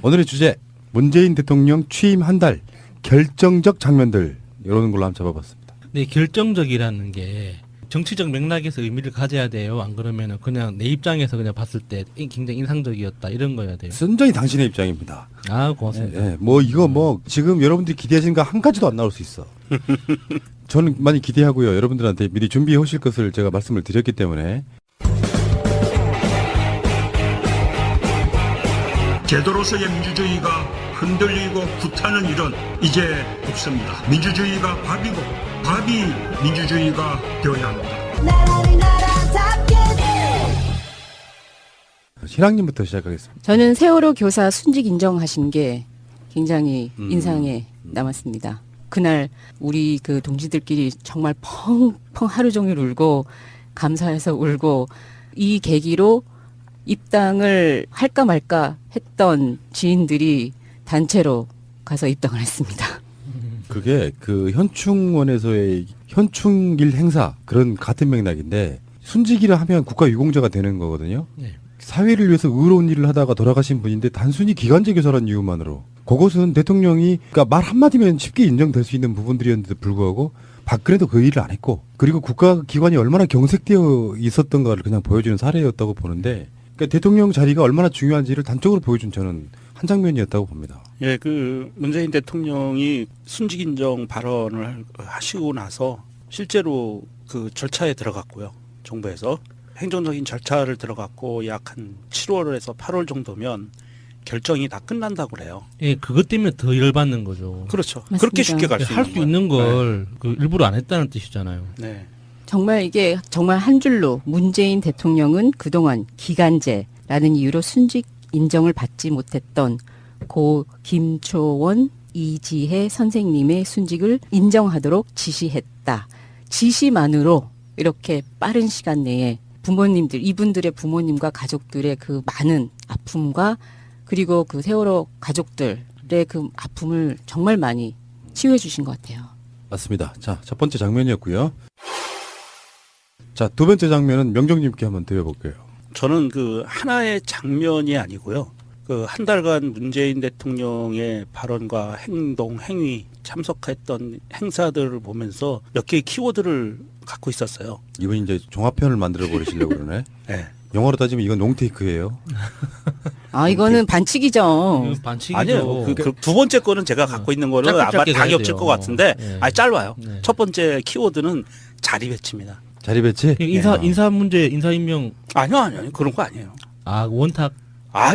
오늘의 주제 문재인 대통령 취임 한 달 결정적 장면들 이런 걸로 한번 잡아봤습니다. 네, 결정적이라는 게 정치적 맥락에서 의미를 가져야 돼요. 안 그러면은 그냥 내 입장에서 그냥 봤을 때 굉장히 인상적이었다 이런 거야 돼요. 순전히 당신의 입장입니다. 아, 고맙습니다. 예, 뭐 이거 뭐 지금 여러분들이 기대하시는 거 한 가지도 안 나올 수 있어. 저는 많이 기대하고요. 여러분들한테 미리 준비해 오실 것을 제가 말씀을 드렸기 때문에 제도로서의 민주주의가 흔들리고 구타는 일은 이제 없습니다. 민주주의가 밥이고 밥이 민주주의가 되어야 합니다. 신학님부터 시작하겠습니다. 저는 세월호 교사 순직 인정하신 게 굉장히 인상에 남았습니다. 그날 우리 그 동지들끼리 정말 펑펑 하루 종일 울고 감사해서 울고 이 계기로 입당을 할까 말까 했던 지인들이 단체로 가서 입당을 했습니다. 그게 그 현충원에서의 현충일 행사 그런 같은 맥락인데 순직이라 하면 국가유공자가 되는 거거든요. 네. 사회를 위해서 의로운 일을 하다가 돌아가신 분인데 단순히 기간제 교사라는 이유만으로 그것은 대통령이 그러니까 말 한마디면 쉽게 인정될 수 있는 부분들이었는데도 불구하고 박근혜도 그 일을 안 했고 그리고 국가기관이 얼마나 경색되어 있었던가를 그냥 보여주는 사례였다고 보는데 그러니까 대통령 자리가 얼마나 중요한지를 단적으로 보여준 저는 한 장면이었다고 봅니다. 예, 그 문재인 대통령이 순직 인정 발언을 하시고 나서 실제로 그 절차에 들어갔고요. 정부에서 행정적인 절차를 들어갔고 약 한 7월에서 8월 정도면 결정이 다 끝난다고 그래요. 예, 그것 때문에 더 열받는 거죠. 그렇죠. 맞습니다. 그렇게 쉽게 갈 수 할 수 있는 걸 그 일부러 안 했다는 뜻이잖아요. 네. 정말 이게 정말 한 줄로 문재인 대통령은 그동안 기간제라는 이유로 순직 인정을 받지 못했던 고 김초원 이지혜 선생님의 순직을 인정하도록 지시했다. 지시만으로 이렇게 빠른 시간 내에 부모님들, 이분들의 부모님과 가족들의 그 많은 아픔과 그리고 그 세월호 가족들의 그 아픔을 정말 많이 치유해 주신 것 같아요. 맞습니다. 자, 첫 번째 장면이었고요. 자, 두 번째 장면은 명정님께 한번 드려볼게요. 저는 그 하나의 장면이 아니고요. 그 한 달간 문재인 대통령의 발언과 행동, 행위, 참석했던 행사들을 보면서 몇 개의 키워드를 갖고 있었어요. 이분이 이제 종합편을 만들어 버리시려고 그러네. 네. 영어로 따지면 이건 롱테이크예요. 아, 이거는 반칙이죠. 반칙이죠. 아니요. 그 두 번째 거는 제가 갖고 있는 거는 아마 짧게 다 가야 겹칠 돼요. 것 같은데, 네. 아니 짧아요. 네. 첫 번째 키워드는 자리 배치입니다. 자리 배치? 인사 문제, 인사 임명. 아니요. 그런 거 아니에요. 아, 원탁.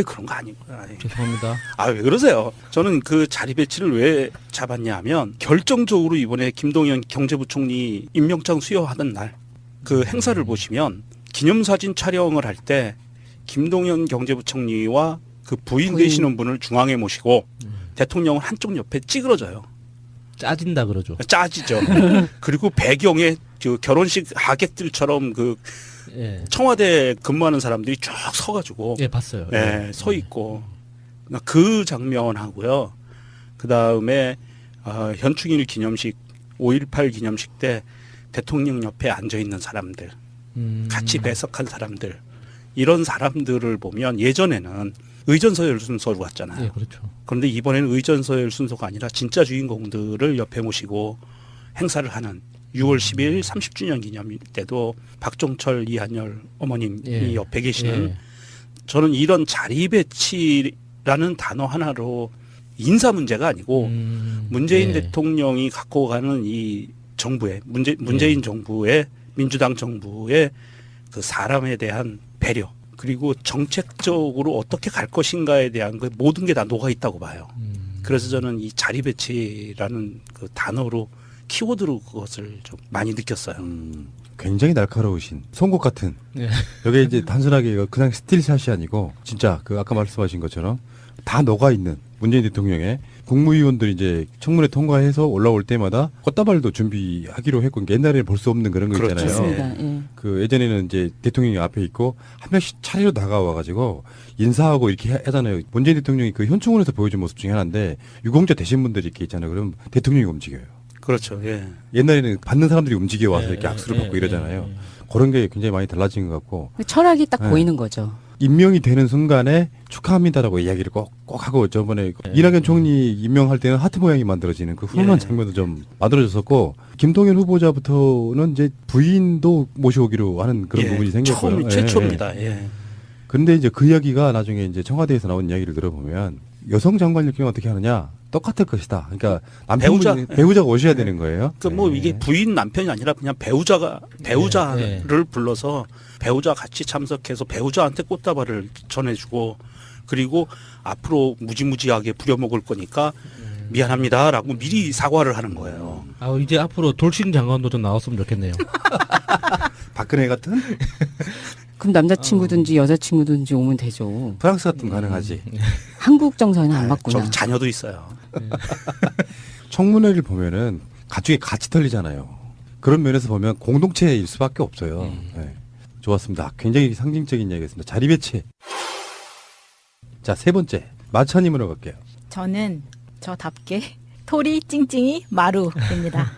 그런 거 아니고요. 아니. 죄송합니다. 왜 그러세요? 저는 그 자리 배치를 왜 잡았냐 하면 결정적으로 이번에 김동연 경제부총리 임명장 수여하던 날 그 행사를 보시면 기념사진 촬영을 할 때 김동연 경제부총리와 그 부인 되시는 분을 중앙에 모시고 대통령은 한쪽 옆에 찌그러져요. 짜진다 그러죠. 짜지죠. 그리고 배경에 그 결혼식 하객들처럼 그 예. 청와대 근무하는 사람들이 쭉 서가지고 예, 봤어요. 네, 서 있고 그 장면하고요. 그 다음에 현충일 기념식 5.18 기념식 때 대통령 옆에 앉아 있는 사람들, 같이 배석한 사람들 이런 사람들을 보면 예전에는 의전서열 순서로 왔잖아요. 예, 그렇죠. 그런데 이번에는 의전서열 순서가 아니라 진짜 주인공들을 옆에 모시고 행사를 하는 6월 10일 30주년 기념일 때도 박종철 이한열 어머님이 예. 옆에 계시는 예. 저는 이런 자리 배치라는 단어 하나로 인사 문제가 아니고 문재인 예. 대통령이 갖고 가는 이 정부의 문재인 정부의 민주당 정부의 그 사람에 대한 배려 그리고 정책적으로 어떻게 갈 것인가에 대한 그 모든 게 다 녹아 있다고 봐요. 그래서 저는 이 자리 배치라는 그 단어로 키워드로 그것을 좀 많이 느꼈어요. 굉장히 날카로우신 송곳 같은. 예. 여기 이제 단순하게 그냥 스틸샷이 아니고 진짜 그 아까 말씀하신 것처럼 다 녹아 있는 문재인 대통령의 국무위원들이 이제 청문회 통과해서 올라올 때마다 꽃다발도 준비하기로 했고 옛날에는 볼 수 없는 그런 거 그렇죠. 있잖아요. 맞습니다. 예. 그 예전에는 이제 대통령이 앞에 있고 한 명씩 차례로 다가와가지고 인사하고 이렇게 하잖아요. 문재인 대통령이 그 현충원에서 보여준 모습 중에 하나인데 유공자 되신 분들이 이렇게 있잖아요. 그럼 대통령이 움직여요. 그렇죠. 예. 옛날에는 받는 사람들이 움직여 와서 이렇게 예, 악수를 예, 받고 예, 이러잖아요. 예. 그런 게 굉장히 많이 달라진 것 같고 철학이 딱 네. 보이는 거죠. 임명이 되는 순간에 축하합니다라고 이야기를 꼭 하고 저번에 이낙연 총리 임명할 때는 하트 모양이 만들어지는 그 훈훈한 예. 장면도 좀 만들어졌었고 김동연 후보자부터는 이제 부인도 모셔오기로 하는 그런 예, 부분이 생겼고요. 처음 최초입니다. 예. 그런데 이제 그 이야기가 나중에 이제 청와대에서 나온 이야기를 들어보면 여성 장관일 경우 어떻게 하느냐 똑같을 것이다. 그러니까 배우자가 오셔야 되는 거예요. 그러니까 뭐 네. 이게 부인 남편이 아니라 그냥 배우자를 불러서 배우자 같이 참석해서 배우자한테 꽃다발을 전해주고 그리고 앞으로 무지무지하게 부려먹을 거니까 미안합니다라고 미리 사과를 하는 거예요. 아, 이제 앞으로 돌싱 장관도 좀 나왔으면 좋겠네요. 박근혜 같은 그럼 남자친구든지 여자친구든지 오면 되죠. 프랑스 같은 가능하지. 한국 정서에는 안 맞구나. 저기 자녀도 있어요. 청문회를 보면은 가족이 같이 털리잖아요. 그런 면에서 보면 공동체일 수밖에 없어요. 네. 좋았습니다. 굉장히 상징적인 이야기였습니다. 자리 배치. 자, 세 번째 마차님으로 갈게요. 저는 저답게 토리 찡찡이 마루입니다.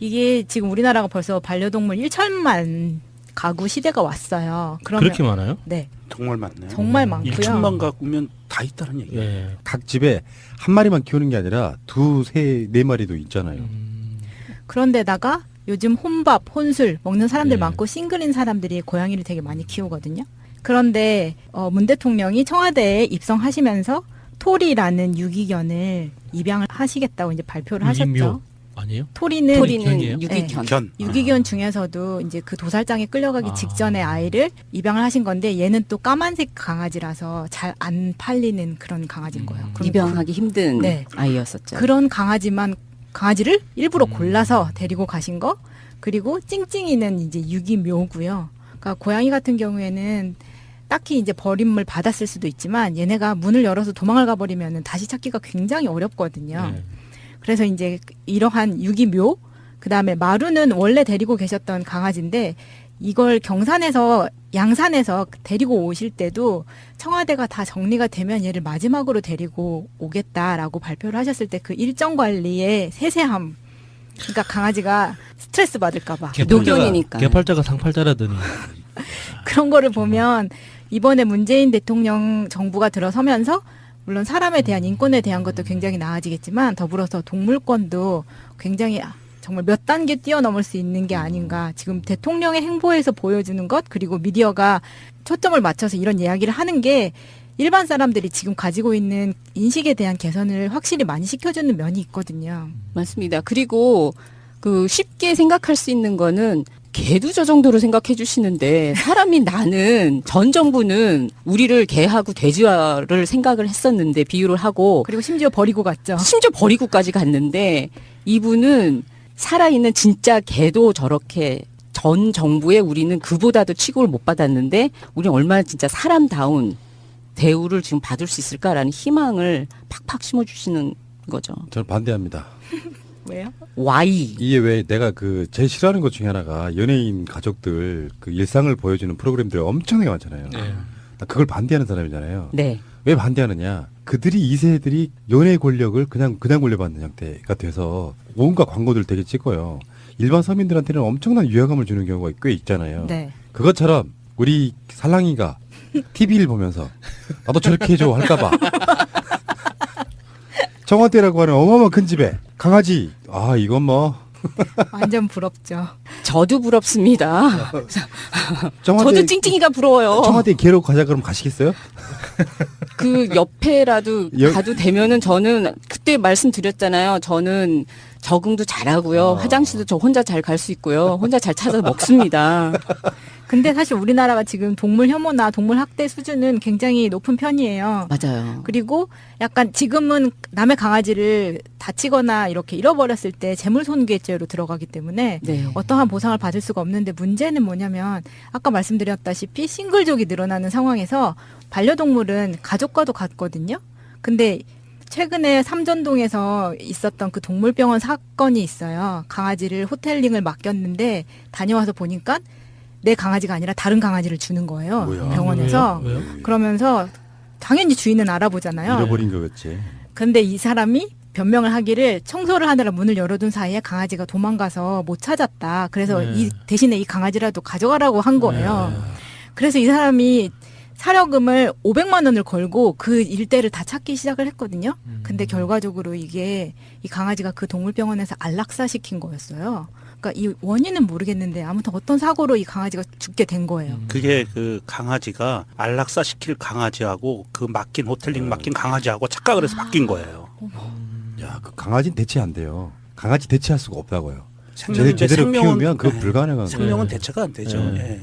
이게 지금 우리나라가 벌써 반려동물 1천만 가구 시대가 왔어요. 그러면 그렇게 많아요? 네, 정말 많네요. 정말 많고요. 1천만 가구면 다 있다는 얘기예요. 예. 각 집에 한 마리만 키우는 게 아니라 두, 세, 네 마리도 있잖아요. 그런데다가 요즘 혼밥, 혼술 먹는 사람들 네. 많고 싱글인 사람들이 고양이를 되게 많이 키우거든요. 그런데 문 대통령이 청와대에 입성하시면서 토리라는 유기견을 입양을 하시겠다고 이제 발표를 하셨죠. 유기묘 아니에요? 토리는 유기견이에요? 유기견. 견. 유기견 중에서도 이제 그 도살장에 끌려가기 아. 직전에 아이를 입양을 하신 건데 얘는 또 까만색 강아지라서 잘 안 팔리는 그런 강아지인 거예요. 그럼 입양하기 힘든 네. 아이였었죠. 그런 강아지를 일부러 골라서 데리고 가신 거. 그리고 찡찡이는 이제 유기묘고요. 그러니까 고양이 같은 경우에는 딱히 이제 버림을 받았을 수도 있지만 얘네가 문을 열어서 도망을 가버리면은 다시 찾기가 굉장히 어렵거든요. 네. 그래서 이제 이러한 유기묘, 그 다음에 마루는 원래 데리고 계셨던 강아지인데 이걸 양산에서 데리고 오실 때도 청와대가 다 정리가 되면 얘를 마지막으로 데리고 오겠다라고 발표를 하셨을 때 그 일정 관리의 세세함, 그러니까 강아지가 스트레스 받을까봐 노견이니까. 개팔자가 상팔자라더니. 그런 거를 보면 이번에 문재인 대통령 정부가 들어서면서 물론 사람에 대한 인권에 대한 것도 굉장히 나아지겠지만 더불어서 동물권도 굉장히 정말 몇 단계 뛰어넘을 수 있는 게 아닌가. 지금 대통령의 행보에서 보여주는 것 그리고 미디어가 초점을 맞춰서 이런 이야기를 하는 게 일반 사람들이 지금 가지고 있는 인식에 대한 개선을 확실히 많이 시켜주는 면이 있거든요. 맞습니다. 그리고 그 쉽게 생각할 수 있는 거는 개도 저 정도로 생각해 주시는데 사람이 나는 전 정부는 우리를 개하고 돼지화를 생각을 했었는데 비유를 하고 그리고 심지어 버리고 갔죠. 심지어 버리고까지 갔는데 이분은 살아있는 진짜 개도 저렇게 전 정부에 우리는 그보다도 취급을 못 받았는데 우리는 얼마나 진짜 사람다운 대우를 지금 받을 수 있을까라는 희망을 팍팍 심어주시는 거죠. 저는 반대합니다. 왜요? Y. 이게 왜 내가 그 제일 싫어하는 것 중에 하나가 연예인 가족들 그 일상을 보여주는 프로그램들이 엄청나게 많잖아요. 네. 나 그걸 반대하는 사람이잖아요. 네. 왜 반대하느냐? 그들이 2세들이 연예 권력을 그냥 물려받는 형태가 돼서 온갖 광고들 되게 찍어요. 일반 서민들한테는 엄청난 위화감을 주는 경우가 꽤 있잖아요. 네. 그것처럼 우리 살랑이가 TV를 보면서 나도 저렇게 해줘 할까봐 청와대라고 하는 어마어마한 큰 집에 강아지 이건 뭐 완전 부럽죠. 저도 부럽습니다. 청와대 저도 찡찡이가 부러워요. 청와대 개로 가자 그러면 가시겠어요? 그 옆에라도 여- 가도 되면은 저는 그때 말씀드렸잖아요. 저는 적응도 잘하고요. 화장실도 저 혼자 잘 갈 수 있고요. 혼자 잘 찾아 먹습니다. 근데 사실 우리나라가 지금 동물 혐오나 동물 학대 수준은 굉장히 높은 편이에요. 맞아요. 그리고 약간 지금은 남의 강아지를 다치거나 이렇게 잃어버렸을 때 재물손괴죄로 들어가기 때문에 네. 어떠한 보상을 받을 수가 없는데 문제는 뭐냐면 아까 말씀드렸다시피 싱글족이 늘어나는 상황에서 반려동물은 가족과도 같거든요. 근데 최근에 삼전동에서 있었던 그 동물병원 사건이 있어요. 강아지를 호텔링을 맡겼는데 다녀와서 보니까 내 강아지가 아니라 다른 강아지를 주는 거예요. 뭐야? 병원에서. 왜요? 그러면서 당연히 주인은 알아보잖아요. 잃어버린 거겠지. 근데 이 사람이 변명을 하기를 청소를 하느라 문을 열어둔 사이에 강아지가 도망가서 못 찾았다. 그래서 네. 대신에 이 강아지라도 가져가라고 한 거예요. 그래서 이 사람이 사료금을 500만 원을 걸고 그 일대를 다 찾기 시작을 했거든요. 근데 결과적으로 이게 이 강아지가 그 동물병원에서 안락사시킨 거였어요. 그러니까 이 원인은 모르겠는데 아무튼 어떤 사고로 이 강아지가 죽게 된 거예요. 그게 그 강아지가 안락사 시킬 강아지하고 그 맡긴 호텔링 맡긴 강아지하고 착각을 해서 바뀐 거예요. 야, 그 강아지는 대체 안 돼요. 강아지 대체할 수가 없다고요. 생명인데 제대로 생명은- 키우면 그거 네. 불가능한 생명은 거예요. 대체가 안 되죠. 네. 예.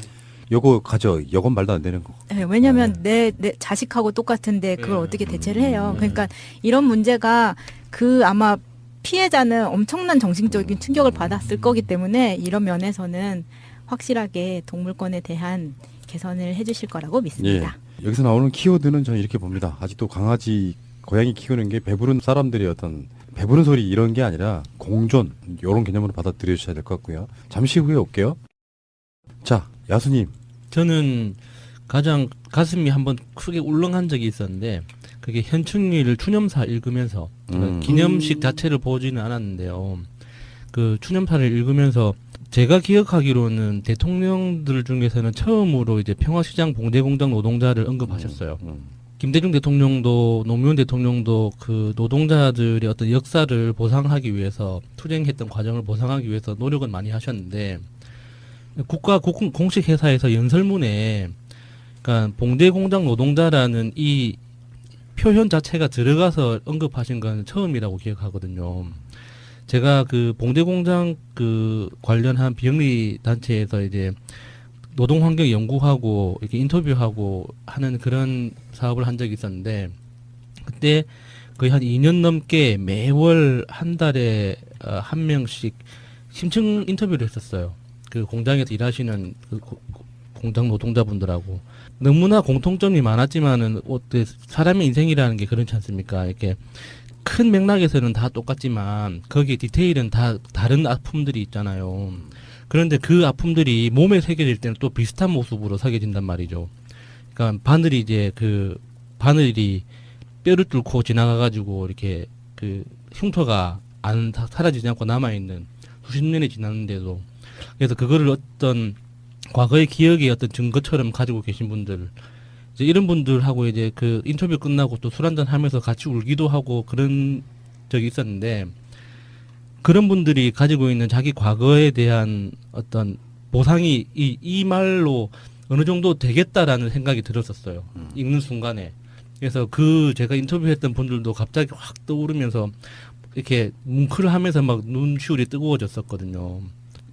요거 가져. 요건 말도 안 되는 거. 네, 왜냐하면 내 자식하고 똑같은데 그걸 어떻게 대체를 해요. 그러니까 이런 문제가 그 아마 피해자는 엄청난 정신적인 충격을 받았을 거기 때문에 이런 면에서는 확실하게 동물권에 대한 개선을 해주실 거라고 믿습니다. 예. 여기서 나오는 키워드는 저는 이렇게 봅니다. 아직도 강아지, 고양이 키우는 게 배부른 사람들의 어떤 배부른 소리 이런 게 아니라 공존 이런 개념으로 받아들여 주셔야 될 것 같고요. 잠시 후에 올게요. 자, 야수님. 저는 가장 가슴이 한번 크게 울렁한 적이 있었는데 그게 현충일 추념사 읽으면서 기념식 자체를 보지는 않았는데요. 그 추념사를 읽으면서 제가 기억하기로는 대통령들 중에서는 처음으로 이제 평화시장 봉제공장 노동자를 언급하셨어요. 김대중 대통령도 노무현 대통령도 그 노동자들의 어떤 역사를 보상하기 위해서 투쟁했던 과정을 보상하기 위해서 노력은 많이 하셨는데 국가 공식 회사에서 연설문에 그러니까 봉제공장 노동자라는 이 표현 자체가 들어가서 언급하신 건 처음이라고 기억하거든요. 제가 그 봉제공장 그 관련한 비영리 단체에서 이제 노동환경 연구하고 이렇게 인터뷰하고 하는 그런 사업을 한 적이 있었는데 그때 거의 한 2년 넘게 매월 한 달에 한 명씩 심층 인터뷰를 했었어요. 그 공장에서 일하시는 그 공장 노동자분들하고 너무나 공통점이 많았지만은 사람의 인생이라는 게 그렇지 않습니까? 이렇게 큰 맥락에서는 다 똑같지만 거기에 디테일은 다 다른 아픔들이 있잖아요. 그런데 그 아픔들이 몸에 새겨질 때는 또 비슷한 모습으로 새겨진단 말이죠. 그러니까 바늘이 이제 그 바늘이 뼈를 뚫고 지나가가지고 이렇게 그 흉터가 안 사라지지 않고 남아있는 수십 년이 지났는데도 그래서 그거를 어떤 과거의 기억의 어떤 증거처럼 가지고 계신 분들 이제 이런 분들하고 이제 그 인터뷰 끝나고 또 술 한잔 하면서 같이 울기도 하고 그런 적이 있었는데 그런 분들이 가지고 있는 자기 과거에 대한 어떤 보상이 이 말로 어느 정도 되겠다라는 생각이 들었었어요. 읽는 순간에. 그래서 그 제가 인터뷰했던 분들도 갑자기 확 떠오르면서 이렇게 뭉클 하면서 막 눈시울이 뜨거워졌었거든요.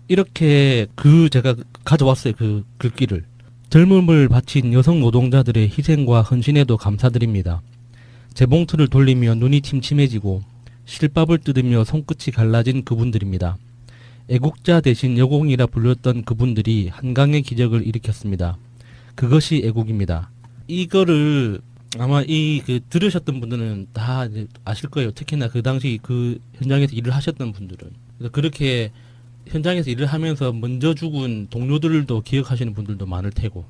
이렇게 제가 가져왔어요. 그 글귀를. 젊음을 바친 여성 노동자들의 희생과 헌신에도 감사드립니다. 재봉틀을 돌리며 눈이 침침해지고 실밥을 뜯으며 손끝이 갈라진 그분들입니다. 애국자 대신 여공이라 불렸던 그분들이 한강의 기적을 일으켰습니다. 그것이 애국입니다. 이거를 아마 들으셨던 분들은 다 이제 아실 거예요. 특히나 그 당시 그 현장에서 일을 하셨던 분들은. 그래서 그렇게 현장에서 일을 하면서 먼저 죽은 동료들도 기억하시는 분들도 많을 테고.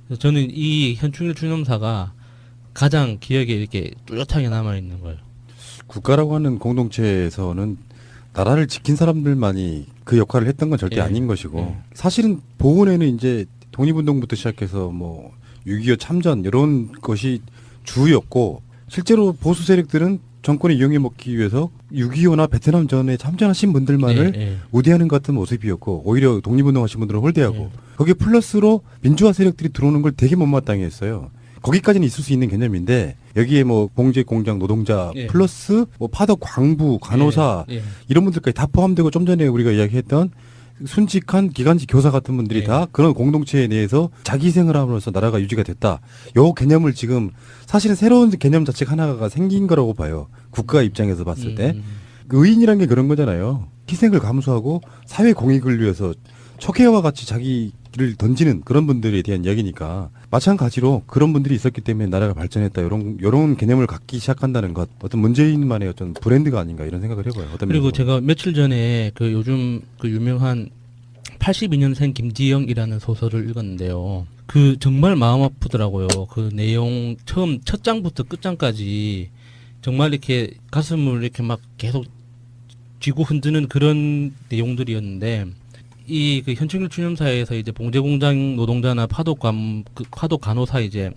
그래서 저는 이 현충일 추념사가 가장 기억에 이렇게 뚜렷하게 남아있는 거예요. 국가라고 하는 공동체에서는 나라를 지킨 사람들만이 그 역할을 했던 건 절대 예. 아닌 것이고 사실은 보훈에는 이제 독립운동부터 시작해서 뭐 6.25 참전 이런 것이 주였고 실제로 보수 세력들은 정권을 이용해 먹기 위해서 6.25나 베트남 전에 참전하신 분들만을 예. 우대하는 것 같은 모습이었고 오히려 독립운동하신 분들은 홀대하고 거기에 플러스로 민주화 세력들이 들어오는 걸 되게 못마땅해 했어요. 거기까지는 있을 수 있는 개념인데 여기에 뭐 봉제 공장 노동자 예. 플러스 뭐 파덕 광부 간호사 예. 이런 분들까지 다 포함되고 좀 전에 우리가 이야기했던 순직한 기관지 교사 같은 분들이 예. 다 그런 공동체에 대해서 자기 희생을 함으로써 나라가 유지가 됐다. 요 개념을 지금 사실은 새로운 개념 자체가 하나가 생긴 거라고 봐요. 국가 입장에서 봤을 때. 의인이란 게 그런 거잖아요. 희생을 감수하고 사회 공익을 위해서 척해와 같이 자기를 던지는 그런 분들에 대한 이야기니까 마찬가지로 그런 분들이 있었기 때문에 나라가 발전했다. 요런 개념을 갖기 시작한다는 것 어떤 문재인만의 어떤 브랜드가 아닌가 이런 생각을 해봐요. 어떤 그리고 면에서. 제가 며칠 전에 그 요즘 그 유명한 82년생 김지영이라는 소설을 읽었는데요. 그 정말 마음 아프더라고요. 그 내용 첫 장부터 끝장까지 정말 이렇게 가슴을 이렇게 막 계속 쥐고 흔드는 그런 내용들이었는데 이 그 현충일 추념사에서 이제 봉제공장 노동자나 파독 간호사 이제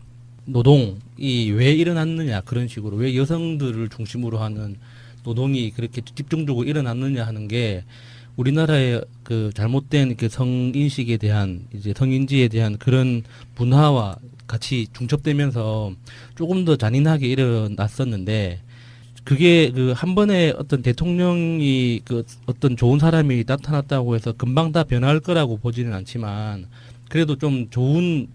노동이 왜 일어났느냐 그런 식으로 왜 여성들을 중심으로 하는 노동이 그렇게 집중적으로 일어났느냐 하는 게 우리나라의 그 잘못된 그 성인식에 대한 이제 성인지에 대한 그런 문화와 같이 중첩되면서 조금 더 잔인하게 일어났었는데 그게 그 한 번에 어떤 대통령이 그 어떤 좋은 사람이 나타났다고 해서 금방 다 변할 거라고 보지는 않지만 그래도 좀 좋은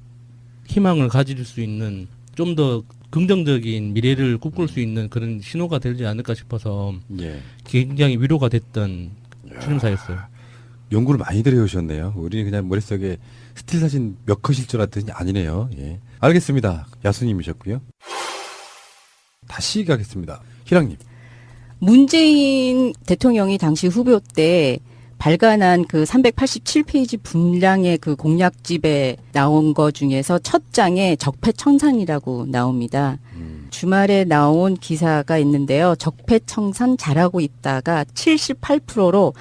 희망을 가질 수 있는 좀 더 긍정적인 미래를 꿈꿀 수 있는 그런 신호가 되지 않을까 싶어서 예. 굉장히 위로가 됐던 추념사였어요. 연구를 많이 들여오셨네요. 우리는 그냥 머릿속에 스틸 사진 몇 컷일 줄 알았더니 아니네요. 예. 알겠습니다. 야수님이셨고요. 다시 가겠습니다. 희랑님. 문재인 대통령이 당시 후보 때 발간한 그 387페이지 분량의 그 공약집에 나온 거 중에서 첫 장에 적폐청산이라고 나옵니다. 주말에 나온 기사가 있는데요. 적폐청산 잘하고 있다가 78%로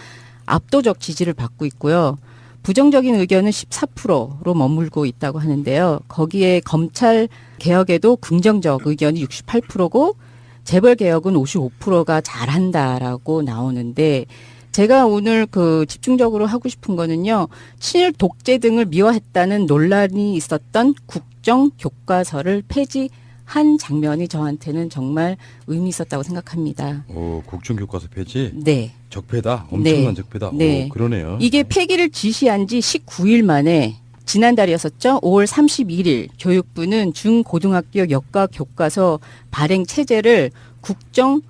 압도적 지지를 받고 있고요. 부정적인 의견은 14%로 머물고 있다고 하는데요. 거기에 검찰 개혁에도 긍정적 의견이 68%고 재벌 개혁은 55%가 잘한다라고 나오는데 제가 오늘 그 집중적으로 하고 싶은 거는요. 친일 독재 등을 미화했다는 논란이 있었던 국정 교과서를 폐지한 장면이 저한테는 정말 의미 있었다고 생각합니다. 오, 국정교과서 폐지? 네. 적폐다. 엄청난 네. 적폐다. 네. 오, 그러네요. 이게 폐기를 지시한 지 19일 만에 지난달이었었죠. 5월 31일 교육부는 중고등학교 역과 교과서 발행 체제를 국정,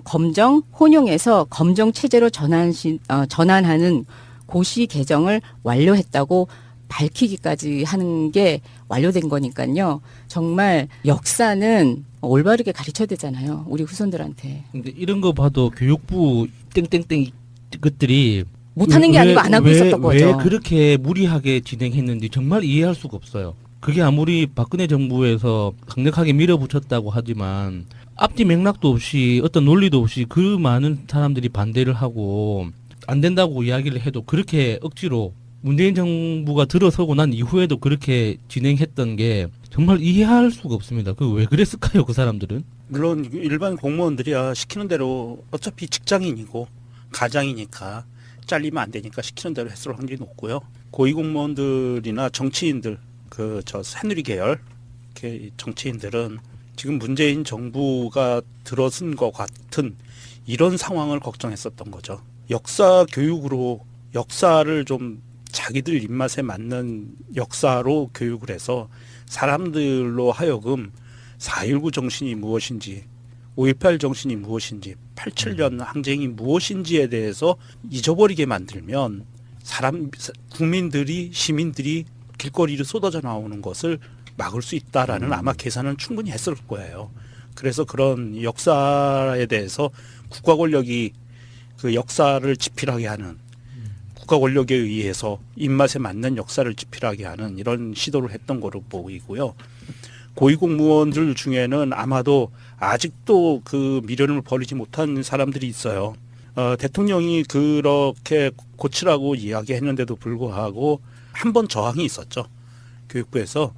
검정, 혼용해서 검정 체제로 전환하는 고시 개정을 완료했다고 밝히기까지 하는 게 완료된 거니까요. 정말 역사는 올바르게 가르쳐야 되잖아요. 우리 후손들한테. 근데 이런 거 봐도 교육부 땡땡땡 것들이 못하는 게 아니고 안 하고 있었던 거죠. 왜 그렇게 무리하게 진행했는지 정말 이해할 수가 없어요. 그게 아무리 박근혜 정부에서 강력하게 밀어붙였다고 하지만 앞뒤 맥락도 없이 어떤 논리도 없이 그 많은 사람들이 반대를 하고 안 된다고 이야기를 해도 그렇게 억지로 문재인 정부가 들어서고 난 이후에도 그렇게 진행했던 게 정말 이해할 수가 없습니다. 그 왜 그랬을까요, 그 사람들은? 물론 일반 공무원들이야 시키는 대로 어차피 직장인이고 가장이니까 잘리면 안 되니까 시키는 대로 했을 확률이 높고요. 고위공무원들이나 정치인들, 저 새누리 계열 정치인들은 지금 문재인 정부가 들어선 것 같은 이런 상황을 걱정했었던 거죠. 역사 교육으로 역사를 좀 자기들 입맛에 맞는 역사로 교육을 해서 사람들로 하여금 4.19 정신이 무엇인지 5.18 정신이 무엇인지 87년 항쟁이 무엇인지에 대해서 잊어버리게 만들면 국민들이 시민들이 길거리로 쏟아져 나오는 것을 막을 수 있다라는 아마 계산은 충분히 했을 거예요. 그래서 그런 역사에 대해서 국가 권력이 그 역사를 지필하게 하는 국가 권력에 의해서 입맛에 맞는 역사를 지필하게 하는 이런 시도를 했던 거로 보이고요. 고위공무원들 중에는 아마도 아직도 그 미련을 버리지 못한 사람들이 있어요. 대통령이 그렇게 고치라고 이야기했는데도 불구하고 한 번 저항이 있었죠. 교육부에서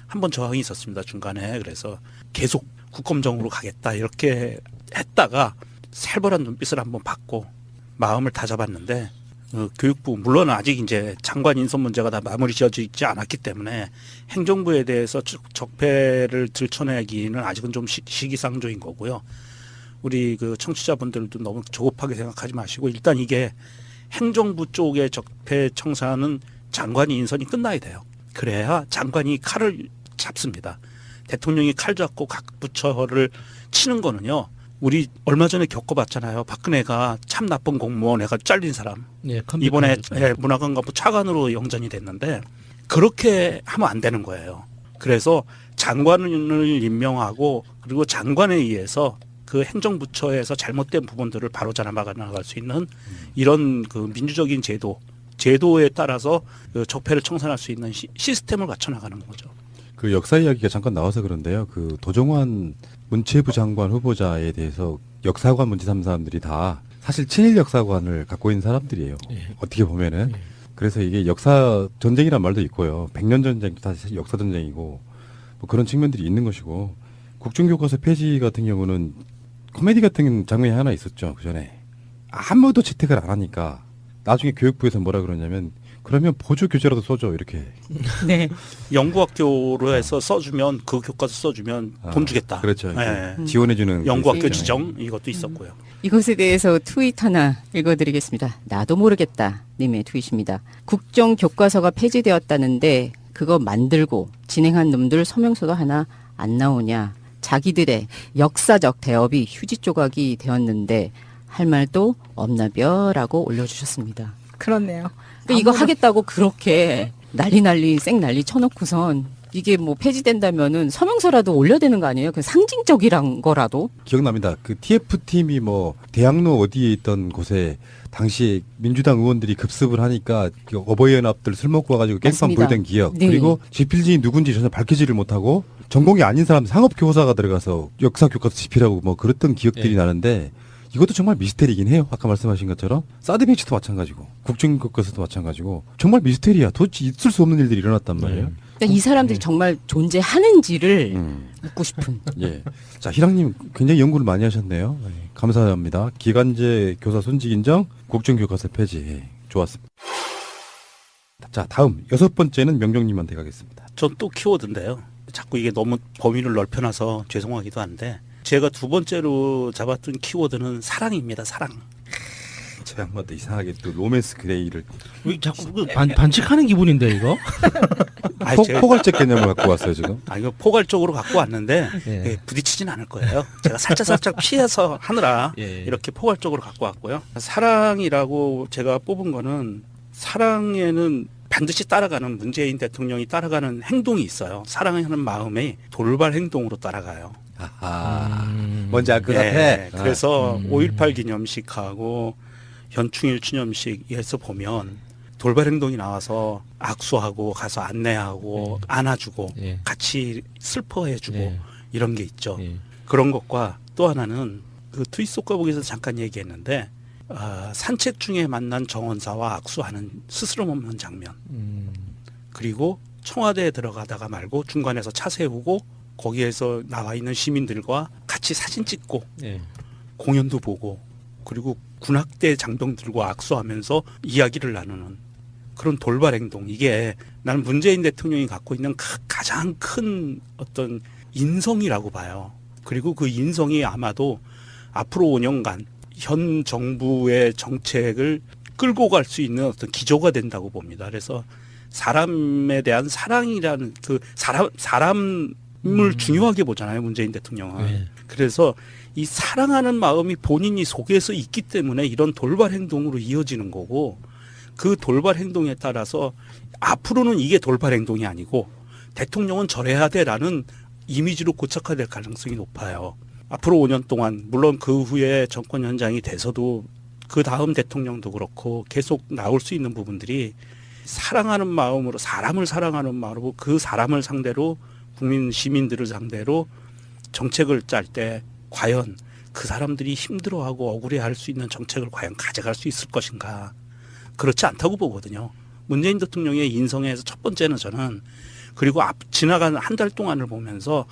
한 번 저항이 있었습니다. 중간에. 그래서 계속 국검정으로 가겠다 이렇게 했다가 살벌한 눈빛을 한번 받고 마음을 다잡았는데 교육부 물론 아직 이제 장관 인선 문제가 다 마무리 지어지지 않았기 때문에 행정부에 대해서 적폐를 들춰내기는 아직은 좀 시기상조인 거고요. 우리 그 청취자분들도 너무 조급하게 생각하지 마시고 일단 이게 행정부 쪽의 적폐 청산은 장관이 인선이 끝나야 돼요. 그래야 장관이 칼을 잡습니다. 대통령이 칼 잡고 각 부처를 치는 거는요. 우리 얼마 전에 겪어봤잖아요. 박근혜가 참 나쁜 공무원 애가 잘린 사람. 예, 이번에 문화관광부 차관으로 영전이 됐는데 그렇게 하면 안 되는 거예요. 그래서 장관을 임명하고 그리고 장관에 의해서 그 행정부처에서 잘못된 부분들을 바로잡아 나갈 수 있는 이런 그 민주적인 제도에 따라서 그 적폐를 청산할 수 있는 시스템을 갖춰 나가는 거죠. 그 역사 이야기가 잠깐 나와서 그런데요. 그 도정환 문체부 장관 후보자에 대해서 역사관 문제 삼는 사람들이 다 사실 친일 역사관을 갖고 있는 사람들이에요. 예. 어떻게 보면은. 예. 그래서 이게 역사 전쟁이란 말도 있고요. 100년 전쟁도 사실 역사 전쟁이고 뭐 그런 측면들이 있는 것이고 국정교과서 폐지 같은 경우는 코미디 같은 장면이 하나 있었죠. 그 전에 아무도 채택을 안 하니까 나중에 교육부에서 뭐라 그러냐면 그러면 보조 교재라도 써줘 이렇게. 네. 연구학교로 해서 써주면 그 교과서 써주면 돈 주겠다. 그렇죠. 예. 지원해주는 연구학교 그 지정 이것도 있었고요. 이것에 대해서 트윗 하나 읽어드리겠습니다. 나도 모르겠다 님의 트윗입니다. 국정교과서가 폐지되었다는데 그거 만들고 진행한 놈들 서명서도 하나 안 나오냐. 자기들의 역사적 대업이 휴지 조각이 되었는데 할 말도 없나벼라고 올려주셨습니다. 그렇네요. 근데 이거 하겠다고 그렇게 난리 쌩난리 쳐놓고선 이게 뭐 폐지된다면은 서명서라도 올려야 되는 거 아니에요? 그 상징적이란 거라도. 기억납니다. 그 TF팀이 뭐 대학로 어디에 있던 곳에 당시 민주당 의원들이 급습을 하니까 그 어버이연합들 술 먹고 와가지고 깽판 맞습니다. 부리던 기억. 네. 그리고 지필진이 누군지 전혀 밝히지를 못하고 전공이 아닌 사람 상업교사가 들어가서 역사교과서 집필하고 뭐 그랬던 기억들이 네. 나는데 이것도 정말 미스테리긴 해요. 아까 말씀하신 것처럼 사드 배치도 마찬가지고 국정교과서도 마찬가지고 정말 미스테리야. 도대체 있을 수 없는 일들이 일어났단 말이에요. 네. 그러니까 이 사람들이 정말 존재하는지를 묻고 싶은. 예. 자, 희랑님 굉장히 연구를 많이 하셨네요. 네, 감사합니다. 기간제 교사 순직 인정, 국정교과서 폐지. 예, 좋았습니다. 자, 다음 6번째는 명정님한테 가겠습니다. 전 또 키워드인데요. 자꾸 이게 너무 범위를 넓혀놔서 죄송하기도 한데 제가 두 번째로 잡았던 키워드는 사랑입니다. 사랑. 저 양반도 이상하게 또 로맨스 그레이를 왜 자꾸 그 반칙하는 기분인데 이거? 아니, 제가 포괄적 개념을 갖고 왔어요 지금. 이거 포괄적으로 갖고 왔는데 예. 예, 부딪히진 않을 거예요. 제가 살짝 피해서 하느라 예. 이렇게 포괄적으로 갖고 왔고요. 사랑이라고 제가 뽑은 거는 사랑에는 반드시 따라가는 문재인 대통령이 따라가는 행동이 있어요. 사랑하는 마음이 돌발 행동으로 따라가요. 아하. 뭔지 알 것 같아. 예, 그래서 5.18 기념식하고 현충일 추념식에서 보면 돌발 행동이 나와서 악수하고 가서 안내하고 안아주고 예. 같이 슬퍼해주고 예. 이런 게 있죠. 예. 그런 것과 또 하나는 그 트윗 속가복에서 잠깐 얘기했는데 산책 중에 만난 정원사와 악수하는 스스럼 없는 장면. 그리고 청와대에 들어가다가 말고 중간에서 차 세우고 거기에서 나와 있는 시민들과 같이 사진 찍고 예. 공연도 보고 그리고 군악대 장병들과 악수하면서 이야기를 나누는 그런 돌발 행동. 이게 나는 문재인 대통령이 갖고 있는 가장 큰 어떤 인성이라고 봐요. 그리고 그 인성이 아마도 앞으로 5년간 현 정부의 정책을 끌고 갈 수 있는 어떤 기조가 된다고 봅니다. 그래서 사람에 대한 사랑이라는 그 사람을 중요하게 보잖아요. 문재인 대통령은. 네. 그래서 이 사랑하는 마음이 본인이 속에서 있기 때문에 이런 돌발 행동으로 이어지는 거고 그 돌발 행동에 따라서 앞으로는 이게 돌발 행동이 아니고 대통령은 저래야 돼라는 이미지로 고착화될 가능성이 높아요. 앞으로 5년 동안 물론 그 후에 정권 연장이 돼서도 그 다음 대통령도 그렇고 계속 나올 수 있는 부분들이 사랑하는 마음으로 사람을 사랑하는 마음으로 그 사람을 상대로 국민 시민들을 상대로 정책을 짤 때 과연 그 사람들이 힘들어하고 억울해할 수 있는 정책을 과연 가져갈 수 있을 것인가. 그렇지 않다고 보거든요. 문재인 대통령의 인성에서 첫 번째는 저는 그리고 지나간 한 달 동안을 보면서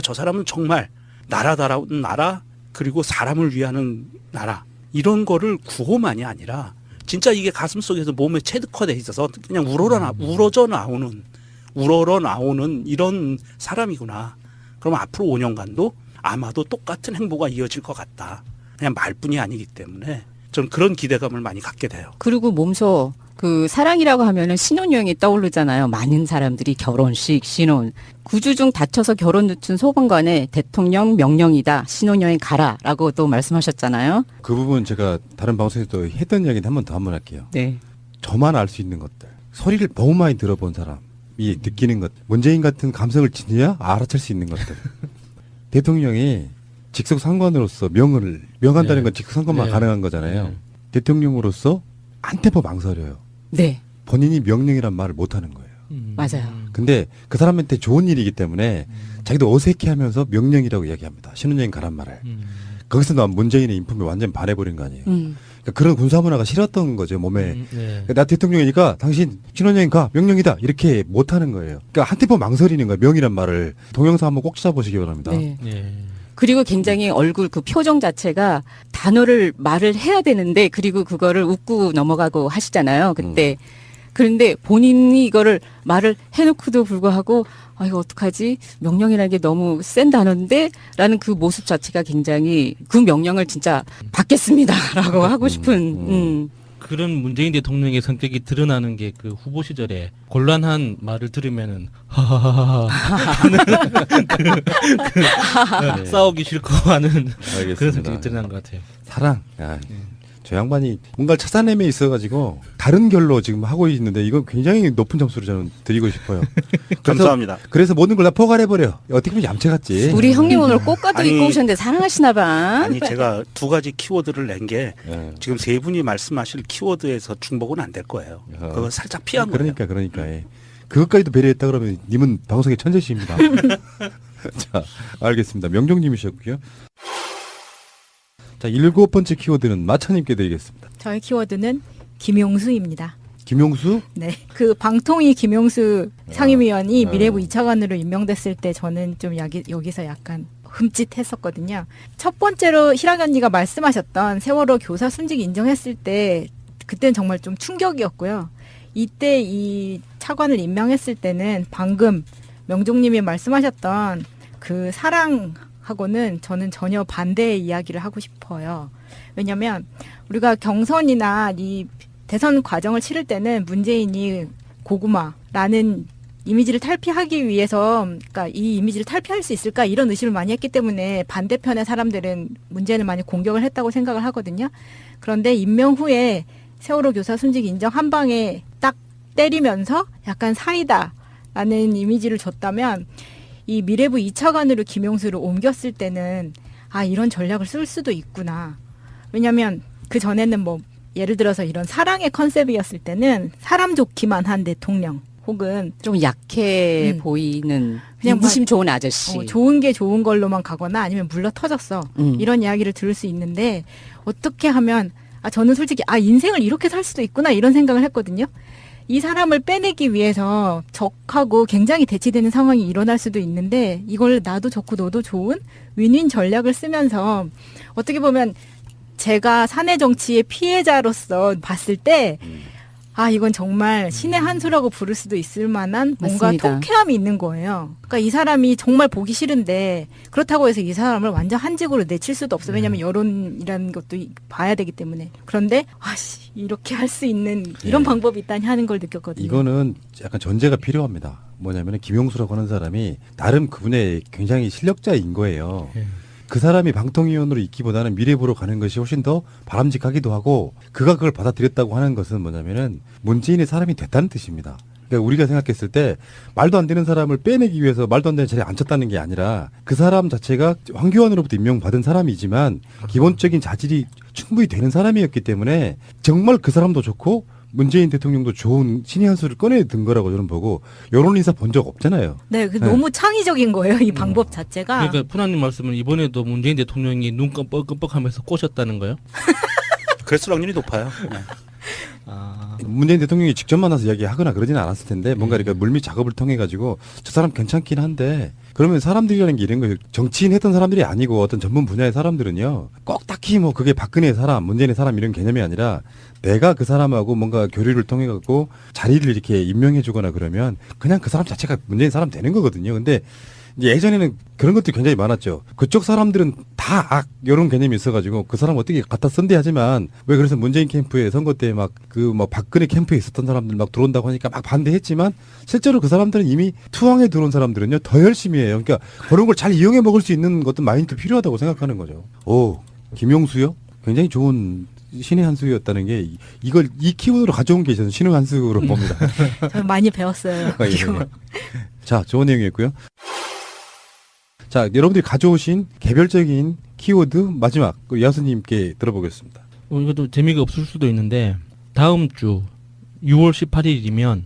저 사람은 정말 나라다운 나라 그리고 사람을 위하는 나라 이런 거를 구호만이 아니라 진짜 이게 가슴속에서 몸에 체득화돼 있어서 그냥 우러러 나오는 이런 사람이구나. 그럼 앞으로 5년간도 아마도 똑같은 행보가 이어질 것 같다. 그냥 말뿐이 아니기 때문에 좀 그런 기대감을 많이 갖게 돼요. 그리고 몸소 그 사랑이라고 하면은 신혼여행이 떠오르잖아요. 많은 사람들이 결혼식, 신혼. 9주 중 다쳐서 결혼 늦춘 소방관의 대통령 명령이다. 신혼여행 가라라고 또 말씀하셨잖아요. 그 부분 제가 다른 방송에서도 했던 이야기는 한 번 할게요. 네. 저만 알 수 있는 것들. 소리를 너무 많이 들어본 사람이 느끼는 것. 문재인 같은 감성을 지녀야 알아챌 수 있는 것들. 대통령이 직속 상관으로서 명한다는 네. 건 직속 상관만 네. 가능한 거잖아요. 네. 대통령으로서 한테퍼 망설여요. 네. 본인이 명령이란 말을 못 하는 거예요. 맞아요. 근데 그 사람한테 좋은 일이기 때문에 자기도 어색해하면서 명령이라고 이야기합니다. 신혼여행 가란 말을. 거기서 난 문재인의 인품이 완전 반해버린 거 아니에요. 그러니까 그런 군사 문화가 싫었던 거죠 몸에. 네. 나 대통령이니까 당신 신혼여행 가 명령이다 이렇게 못하는 거예요. 그러니까 한테번 망설이는 거예요. 명이란 말을. 동영상 한번 꼭 찾아보시기 바랍니다. 네. 네. 그리고 굉장히 얼굴 그 표정 자체가 단어를 말을 해야 되는데 그리고 그거를 웃고 넘어가고 하시잖아요. 그때. 그런데 본인이 이거를 말을 해놓고도 불구하고 아 이거 어떡하지? 명령이라는 게 너무 센 단어인데 라는 그 모습 자체가 굉장히 그 명령을 진짜 받겠습니다라고 하고 싶은 그런 문재인 대통령의 성격이 드러나는 게 그 후보 시절에 곤란한 말을 들으면은 하하하하 네. 싸우기 싫고 하는 그런 알겠습니다. 성격이 드러난 것 같아요. 사랑. 저 양반이 뭔가를 찾아내며 있어가지고 다른 결로 지금 하고 있는데 이건 굉장히 높은 점수를 저는 드리고 싶어요. 감사합니다. 그래서 모든 걸 다 포괄해버려. 어떻게 보면 얌체 같지. 우리 형님 오늘 꽃가도 아니, 입고 오셨는데 사랑하시나 봐. 아니 제가 두 가지 키워드를 낸 게 예. 지금 세 분이 말씀하실 키워드에서 중복은 안 될 거예요. 그거 살짝 피한 거예요. 그러니까. 예. 그것까지도 배려했다 그러면 님은 방송의 천재시입니다. 자, 알겠습니다. 명종님이셨고요. 자, 7번째 키워드는 마차님께 드리겠습니다. 저의 키워드는 김용수입니다. 김용수? 네. 그 방통위 김용수 상임위원이 아. 미래부 2차관으로 임명됐을 때 저는 좀 여기서 약간 흠칫했었거든요. 첫 번째로 희락 언니가 말씀하셨던 세월호 교사 순직 인정했을 때 그때는 정말 좀 충격이었고요. 이때 이 차관을 임명했을 때는 방금 명종님이 말씀하셨던 그 사랑하고는 저는 전혀 반대의 이야기를 하고 싶어요. 왜냐하면 우리가 경선이나 이 대선 과정을 치를 때는 문재인이 고구마라는 이미지를 탈피하기 위해서, 그러니까 이 이미지를 탈피할 수 있을까 이런 의심을 많이 했기 때문에 반대편의 사람들은 문재인을 많이 공격을 했다고 생각을 하거든요. 그런데 임명 후에 세월호 교사 순직 인정 한 방에 딱 때리면서 약간 사이다라는 이미지를 줬다면 이 미래부 2차관으로 김용수를 옮겼을 때는 아 이런 전략을 쓸 수도 있구나. 왜냐하면 그 전에는 뭐 예를 들어서 이런 사랑의 컨셉이었을 때는 사람 좋기만 한 대통령 혹은 좀 약해 보이는 그냥 인심 좋은 아저씨. 좋은 게 좋은 걸로만 가거나 아니면 물러 터졌어. 이런 이야기를 들을 수 있는데 어떻게 하면 아 저는 솔직히 아 인생을 이렇게 살 수도 있구나 이런 생각을 했거든요. 이 사람을 빼내기 위해서 적하고 굉장히 대치되는 상황이 일어날 수도 있는데 이걸 나도 좋고 너도 좋은 윈윈 전략을 쓰면서 어떻게 보면 제가 사내 정치의 피해자로서 봤을 때 아 이건 정말 신의 한 수라고 부를 수도 있을 만한 뭔가 맞습니다. 통쾌함이 있는 거예요. 그러니까 이 사람이 정말 보기 싫은데 그렇다고 해서 이 사람을 완전 한직으로 내칠 수도 없어. 왜냐하면 여론이라는 것도 봐야 되기 때문에. 그런데 아씨 이렇게 할 수 있는 이런 예. 방법이 있다니 하는 걸 느꼈거든요. 이거는 약간 전제가 필요합니다. 뭐냐면 김용수라고 하는 사람이 나름 그분의 굉장히 실력자인 거예요. 예. 그 사람이 방통위원으로 있기보다는 미래부로 가는 것이 훨씬 더 바람직하기도 하고 그가 그걸 받아들였다고 하는 것은 뭐냐면은 문재인의 사람이 됐다는 뜻입니다. 그러니까 우리가 생각했을 때 말도 안 되는 사람을 빼내기 위해서 말도 안 되는 자리에 앉혔다는 게 아니라 그 사람 자체가 황교안으로부터 임명받은 사람이지만 기본적인 자질이 충분히 되는 사람이었기 때문에 정말 그 사람도 좋고 문재인 대통령도 좋은 신의 한 수를 꺼내든 거라고 저는 보고 여론인사 본 적 없잖아요. 네, 그 네. 너무 창의적인 거예요. 이 방법 자체가. 그러니까 푸나님 말씀은 이번에도 문재인 대통령이 눈 끔뻑끔뻑하면서 꼬셨다는 거예요? 그랬을 확률이 높아요. 네. 아, 문재인 대통령이 직접 만나서 이야기하거나 그러지는 않았을 텐데 뭔가 이렇게 물밑 작업을 통해 가지고 저 사람 괜찮긴 한데 그러면 사람들이라는 게 이런 거예요. 정치인 했던 사람들이 아니고 어떤 전문 분야의 사람들은요 꼭 딱히 뭐 그게 박근혜 사람, 문재인의 사람 이런 개념이 아니라 내가 그 사람하고 뭔가 교류를 통해 갖고 자리를 이렇게 임명해 주거나 그러면 그냥 그 사람 자체가 문재인 사람 되는 거거든요. 근데 이제 예전에는 그런 것도 굉장히 많았죠. 그쪽 사람들은 다 악 이런 개념이 있어가지고 그 사람 어떻게 갖다 쓴대 하지만 왜 그래서 문재인 캠프에 선거 때 막 그 뭐 박근혜 캠프에 있었던 사람들 막 들어온다고 하니까 막 반대했지만 실제로 그 사람들은 이미 투항에 들어온 사람들은요 더 열심히 해요. 그러니까 그런 걸 잘 이용해 먹을 수 있는 것도 마인드 필요하다고 생각하는 거죠. 오 김용수요? 굉장히 좋은 신의 한 수였다는 게 이걸 이 키워드로 가져온 게 저는 신의 한 수로 봅니다. 저는 많이 배웠어요. 아, 예, 예. 자, 좋은 내용이었고요. 자, 여러분들이 가져오신 개별적인 키워드 마지막 야수님께 들어보겠습니다. 이것도 재미가 없을 수도 있는데 다음 주 6월 18일이면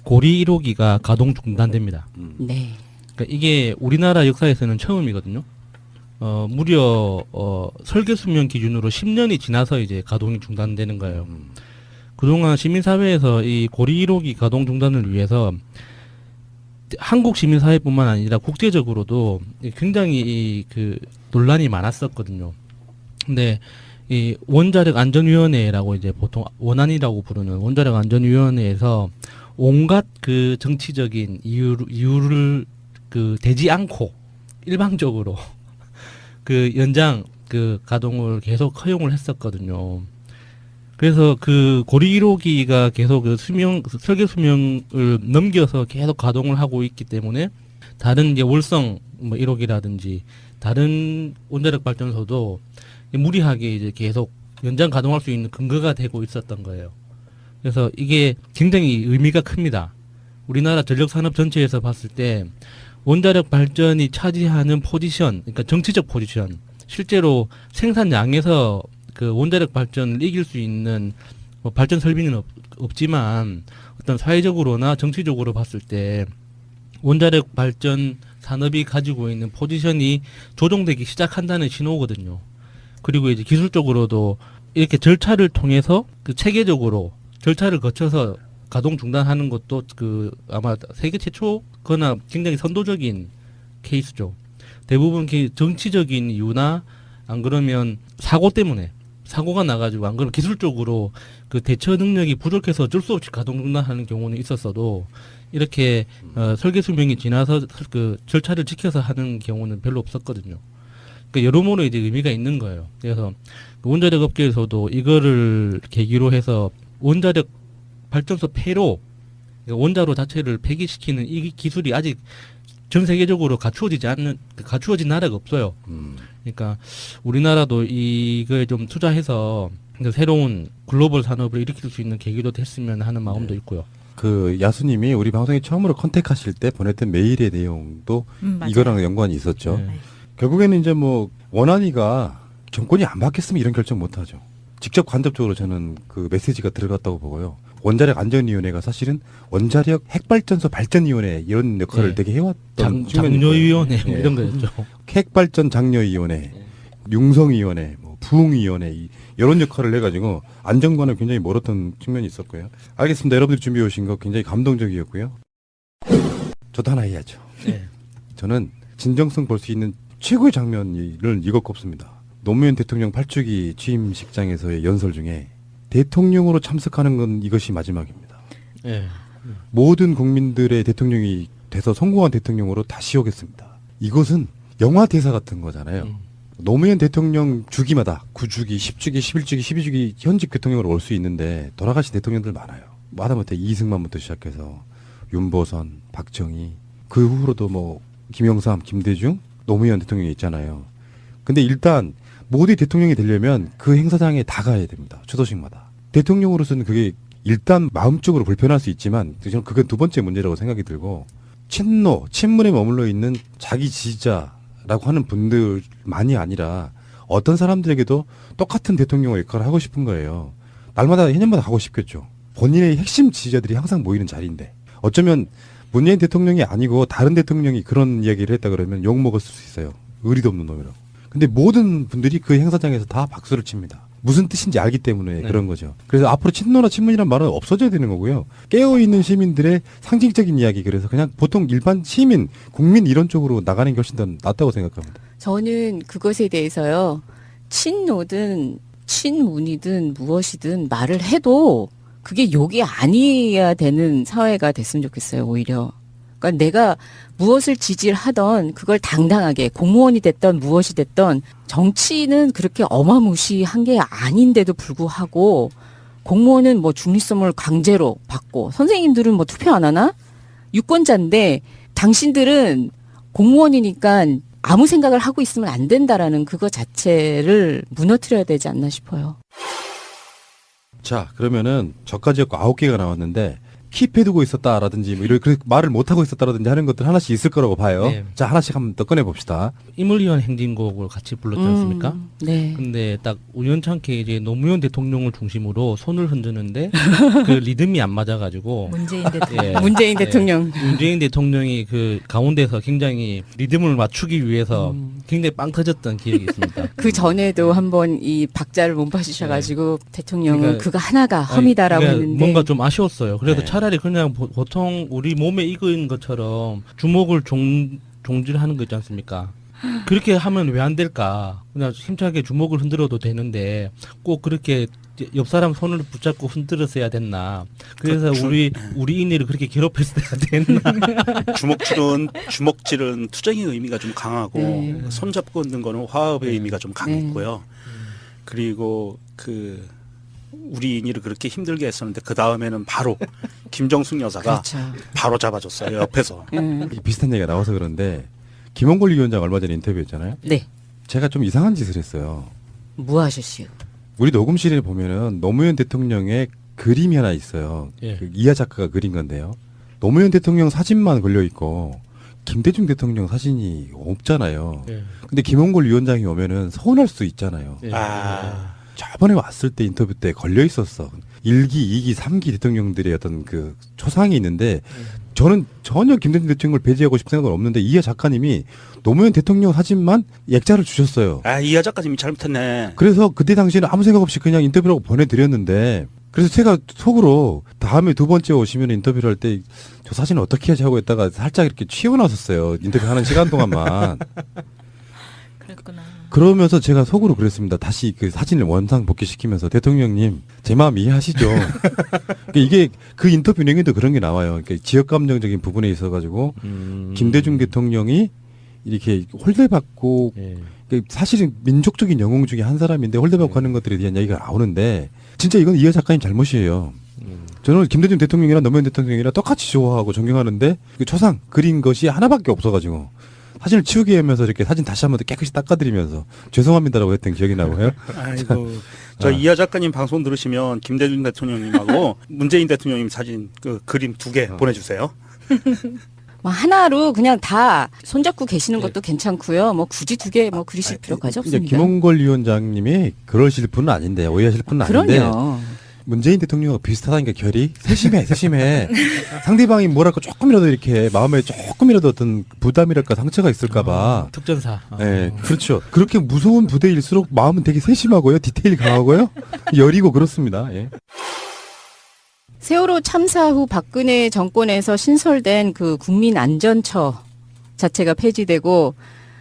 고리 1호기가 가동 중단됩니다. 네. 그러니까 이게 우리나라 역사에서는 처음이거든요. 무려 설계 수명 기준으로 10년이 지나서 이제 가동이 중단되는 거예요. 그동안 시민사회에서 이 고리 1호기 가동 중단을 위해서 한국 시민사회뿐만 아니라 국제적으로도 굉장히 그 논란이 많았었거든요. 근데 이 원자력 안전위원회라고 이제 보통 원안이라고 부르는 원자력 안전위원회에서 온갖 그 정치적인 이유를 그 대지 않고 일방적으로 그 연장 그 가동을 계속 허용을 했었거든요. 그래서 그 고리 1호기가 계속 그 설계 수명을 넘겨서 계속 가동을 하고 있기 때문에 다른 이제 월성 뭐 1호기라든지 다른 원자력 발전소도 무리하게 이제 계속 연장 가동할 수 있는 근거가 되고 있었던 거예요. 그래서 이게 굉장히 의미가 큽니다. 우리나라 전력 산업 전체에서 봤을 때 원자력 발전이 차지하는 포지션, 그러니까 정치적 포지션, 실제로 생산량에서 그 원자력 발전을 이길 수 있는 뭐 발전 설비는 없지만 어떤 사회적으로나 정치적으로 봤을 때 원자력 발전 산업이 가지고 있는 포지션이 조정되기 시작한다는 신호거든요. 그리고 이제 기술적으로도 이렇게 절차를 통해서 그 체계적으로 절차를 거쳐서 가동 중단하는 것도 그 아마 세계 최초거나 굉장히 선도적인 케이스죠. 대부분 정치적인 이유나 안 그러면 사고 때문에 사고가 나가지고 안 그러면 기술적으로 그 대처 능력이 부족해서 어쩔 수 없이 가동 중단하는 경우는 있었어도 이렇게 설계 수명이 지나서 그 절차를 지켜서 하는 경우는 별로 없었거든요. 그러니까 여러모로 이제 의미가 있는 거예요. 그래서 원자력 업계에서도 이거를 계기로 해서 원자력 발전소 폐로 그러니까 원자로 자체를 폐기시키는 이 기술이 아직 전 세계적으로 갖추어진 나라가 없어요. 그러니까 우리나라도 이거에 좀 투자해서 새로운 글로벌 산업을 일으킬 수 있는 계기도 됐으면 하는 마음도 있고요. 그 야수님이 우리 방송에 처음으로 컨택하실 때 보냈던 메일의 내용도 맞아요. 이거랑 연관이 있었죠. 네. 결국에는 이제 뭐 원안위가 정권이 안 바뀌었으면 이런 결정 못 하죠. 직접 간접적으로 저는 그 메시지가 들어갔다고 보고요. 원자력 안전위원회가 사실은 원자력 핵발전소 발전위원회 이런 역할을 네. 되게 해왔던 측면이 장려위원회 뭐 네. 이런 거였죠. 핵발전 장려위원회, 융성위원회, 뭐 부흥위원회 이런 역할을 해가지고 안전관을 굉장히 멀었던 측면이 있었고요. 알겠습니다. 여러분들이 준비해 오신 거 굉장히 감동적이었고요. 저도 하나 해야죠. 네. 저는 진정성 볼 수 있는 최고의 장면을 이것 꼽습니다. 노무현 대통령 8주기 취임식장에서의 연설 중에 대통령으로 참석하는 건 이것이 마지막입니다. 네. 모든 국민들의 대통령이 돼서 성공한 대통령으로 다시 오겠습니다. 이것은 영화 대사 같은 거잖아요. 노무현 대통령 주기마다 9주기, 10주기, 11주기, 12주기 현직 대통령으로 올 수 있는데 돌아가신 대통령들 많아요. 하다못해 이승만부터 시작해서 윤보선, 박정희, 그 후로도 뭐 김영삼, 김대중, 노무현 대통령이 있잖아요. 근데 일단 모두 대통령이 되려면 그 행사장에 다 가야 됩니다. 추도식마다. 대통령으로서는 그게 일단 마음적으로 불편할 수 있지만 저는 그건 두 번째 문제라고 생각이 들고 친문에 머물러 있는 자기 지지자라고 하는 분들만이 아니라 어떤 사람들에게도 똑같은 대통령의 역할을 하고 싶은 거예요. 날마다 해년마다 가고 싶겠죠. 본인의 핵심 지지자들이 항상 모이는 자리인데 어쩌면 문재인 대통령이 아니고 다른 대통령이 그런 이야기를 했다 그러면 욕먹을 수 있어요. 의리도 없는 놈이라고. 근데 모든 분들이 그 행사장에서 다 박수를 칩니다. 무슨 뜻인지 알기 때문에 그런 거죠. 그래서 앞으로 친노나 친문이란 말은 없어져야 되는 거고요. 깨어있는 시민들의 상징적인 이야기, 그래서 그냥 보통 일반 시민, 국민 이런 쪽으로 나가는 게 훨씬 더 낫다고 생각합니다. 저는 그것에 대해서요. 친노든 친문이든 무엇이든 말을 해도 그게 욕이 아니어야 되는 사회가 됐으면 좋겠어요. 오히려. 그러니까 내가 무엇을 지지하던 그걸 당당하게 공무원이 됐던 무엇이 됐던 정치는 그렇게 어마무시한 게 아닌데도 불구하고 공무원은 뭐 중립성을 강제로 받고 선생님들은 뭐 투표 안 하나? 유권자인데 당신들은 공무원이니까 아무 생각을 하고 있으면 안 된다라는 그거 자체를 무너뜨려야 되지 않나 싶어요. 자, 그러면은 저까지 했고 9개가 나왔는데 킵해두고 있었다라든지 뭐 이렇게 말을 못하고 있었다라든지 하는 것들 하나씩 있을 거라고 봐요. 네. 자, 하나씩 한번 더 꺼내봅시다. 임을위한 행진곡을 같이 불렀지 않습니까? 네. 근데 딱 우연찮게 이제 노무현 대통령을 중심으로 손을 흔드는데 그 리듬이 안 맞아가지고 문재인 대통령. 예. 문재인 예. 대통령. 문재인 대통령이 그 가운데서 굉장히 리듬을 맞추기 위해서 굉장히 빵 터졌던 기억이 있습니다. 그 전에도 한번 이 박자를 못 봐주셔가지고 대통령은 그러니까- 그거 하나가 아니, 험이다라고 그러니까 했는데 뭔가 좀 아쉬웠어요. 그래서 네. 차라리 그냥 보통 우리 몸에 익은 것처럼 주먹을 종질하는 거 있지 않습니까? 그렇게 하면 왜 안 될까? 그냥 힘차게 주먹을 흔들어도 되는데 꼭 그렇게 옆 사람 손을 붙잡고 흔들었어야 됐나? 그래서 우리 인이를 그렇게 괴롭혔어야 됐나? 주먹질은 투쟁의 의미가 좀 강하고 네. 손잡고 있는 거는 화합의 의미가 좀 강했고요. 네. 그리고 그 우리 인이를 그렇게 힘들게 했었는데 그 다음에는 바로 김정숙 여사가 그렇죠. 바로 잡아줬어요 옆에서. 이 비슷한 얘기가 나와서 그런데 김원걸 위원장 얼마 전에 인터뷰했잖아요. 네. 제가 좀 이상한 짓을 했어요. 뭐 하셨슈? 우리 녹음실에 보면은 노무현 대통령의 그림이 하나 있어요. 예. 그 이하 작가가 그린 건데요. 노무현 대통령 사진만 걸려 있고 김대중 대통령 사진이 없잖아요. 예. 근데 김원걸 위원장이 오면은 서운할 수 있잖아요. 예. 저번에 왔을 때 인터뷰 때 걸려 있었어. 1기, 2기, 3기 대통령들의 어떤 그 초상이 있는데 저는 전혀 김대중 대통령을 배제하고 싶은 생각은 없는데 이하 작가님이 노무현 대통령 사진만 액자를 주셨어요. 이하 작가님이 잘못했네. 그래서 그때 당시에는 아무 생각 없이 그냥 인터뷰라고 보내드렸는데 그래서 제가 속으로 다음에 두 번째 오시면 인터뷰를 할 때 저 사진을 어떻게 하지 하고 있다가 살짝 이렇게 치워놨었어요. 인터뷰하는 시간 동안만. 그랬구나. 그러면서 제가 속으로 그랬습니다. 다시 그 사진을 원상 복귀시키면서 대통령님 제 마음 이해하시죠? 그러니까 이게 그 인터뷰 내용에도 그런 게 나와요. 그러니까 지역 감정적인 부분에 있어가지고 김대중 대통령이 이렇게 홀대받고 예. 그러니까 사실은 민족적인 영웅 중에 한 사람인데 홀대받고 하는 것들에 대한 얘기가 나오는데 진짜 이건 이하 작가님 잘못이에요. 저는 김대중 대통령이랑 노무현 대통령이랑 똑같이 좋아하고 존경하는데 그 초상 그린 것이 하나밖에 없어가지고 사진을 치우게 하면서 이렇게 사진 다시 한번 깨끗이 닦아드리면서 죄송합니다라고 했던 기억이 나고요. 아이고 저 이하 작가님 방송 들으시면 김대중 대통령님하고 문재인 대통령님 사진 그 그림 2개 보내주세요. 뭐 하나로 그냥 다 손잡고 계시는 것도 괜찮고요. 뭐 굳이 2개 뭐 그리실 필요까지 이제 없습니다. 김원걸 위원장님이 그러실 분은 아닌데 오해하실 분은 아닌데 그럼요. 문재인 대통령과 비슷하다니까 결이 세심해. 상대방이 뭐랄까 조금이라도 이렇게 마음에 조금이라도 어떤 부담이랄까 상처가 있을까봐. 특전사. 네, 그렇죠. 그렇게 무서운 부대일수록 마음은 되게 세심하고요, 디테일 강하고요, 여리고 그렇습니다. 예. 세월호 참사 후 박근혜 정권에서 신설된 그 국민안전처 자체가 폐지되고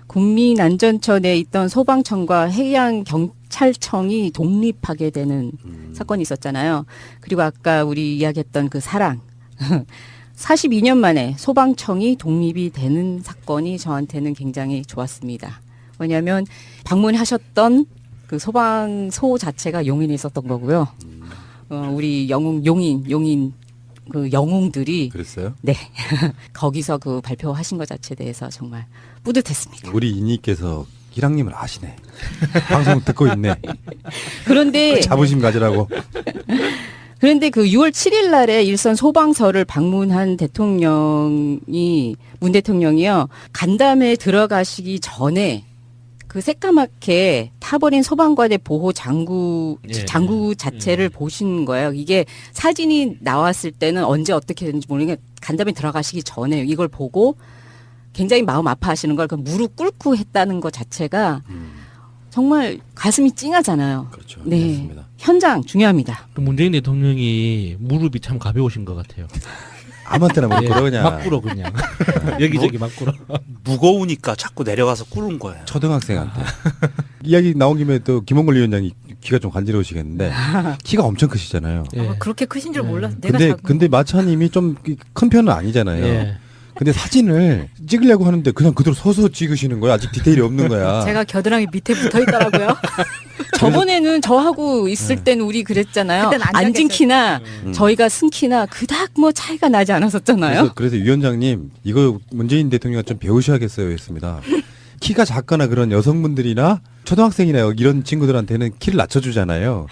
국민안전처 내에 있던 소방청과 해양경찰청이 독립하게 되는 사건이 있었잖아요. 그리고 아까 우리 이야기했던 그 사랑. 42년 만에 소방청이 독립이 되는 사건이 저한테는 굉장히 좋았습니다. 왜냐하면 방문하셨던 그 소방소 자체가 용인에 있었던 거고요. 우리 용인 그 영웅들이 그랬어요? 네 거기서 그 발표하신 것 자체에 대해서 정말 뿌듯했습니다. 우리 이니께서 기랑님을 아시네. 방송 듣고 있네. 그런데 자부심 가지라고. 그런데 그 6월 7일 날에 일선 소방서를 방문한 문 대통령이요. 간담회 들어가시기 전에 그 새까맣게 타버린 소방관의 보호 장구 자체를 보신 거예요. 이게 사진이 나왔을 때는 언제 어떻게 됐는지 모르겠는데 간담회 들어가시기 전에 이걸 보고 굉장히 마음 아파하시는 걸 그 무릎 꿇고 했다는 것 자체가 정말 가슴이 찡하잖아요. 그렇죠. 네, 맞습니다. 현장 중요합니다. 또 문재인 대통령이 무릎이 참 가벼우신 것 같아요. 아무한테나 뭐 그러 그냥. 막 꿇어 그냥. 여기저기 막 꿇어. 무거우니까 자꾸 내려가서 꿇은 거예요. 초등학생한테. 이야기 나온 김에 또 김원걸 위원장이 귀가 좀 간지러우시겠는데 키가 엄청 크시잖아요. 예. 그렇게 크신 줄 몰랐어. 내가 근데 마차님이 좀 큰 편은 아니잖아요. 예. 근데 사진을 찍으려고 하는데 그냥 그대로 서서 찍으시는 거야. 아직 디테일이 없는 거야. 제가 겨드랑이 밑에 붙어 있더라고요. 저번에는 저하고 있을 때는 우리 그랬잖아요. 그땐 안 앉은 자겠어요. 키나 저희가 쓴 키나 그닥 뭐 차이가 나지 않았었잖아요. 그래서 위원장님 이거 문재인 대통령과 좀 배우셔야겠어요 했습니다. 키가 작거나 그런 여성분들이나 초등학생이나 이런 친구들한테는 키를 낮춰주잖아요.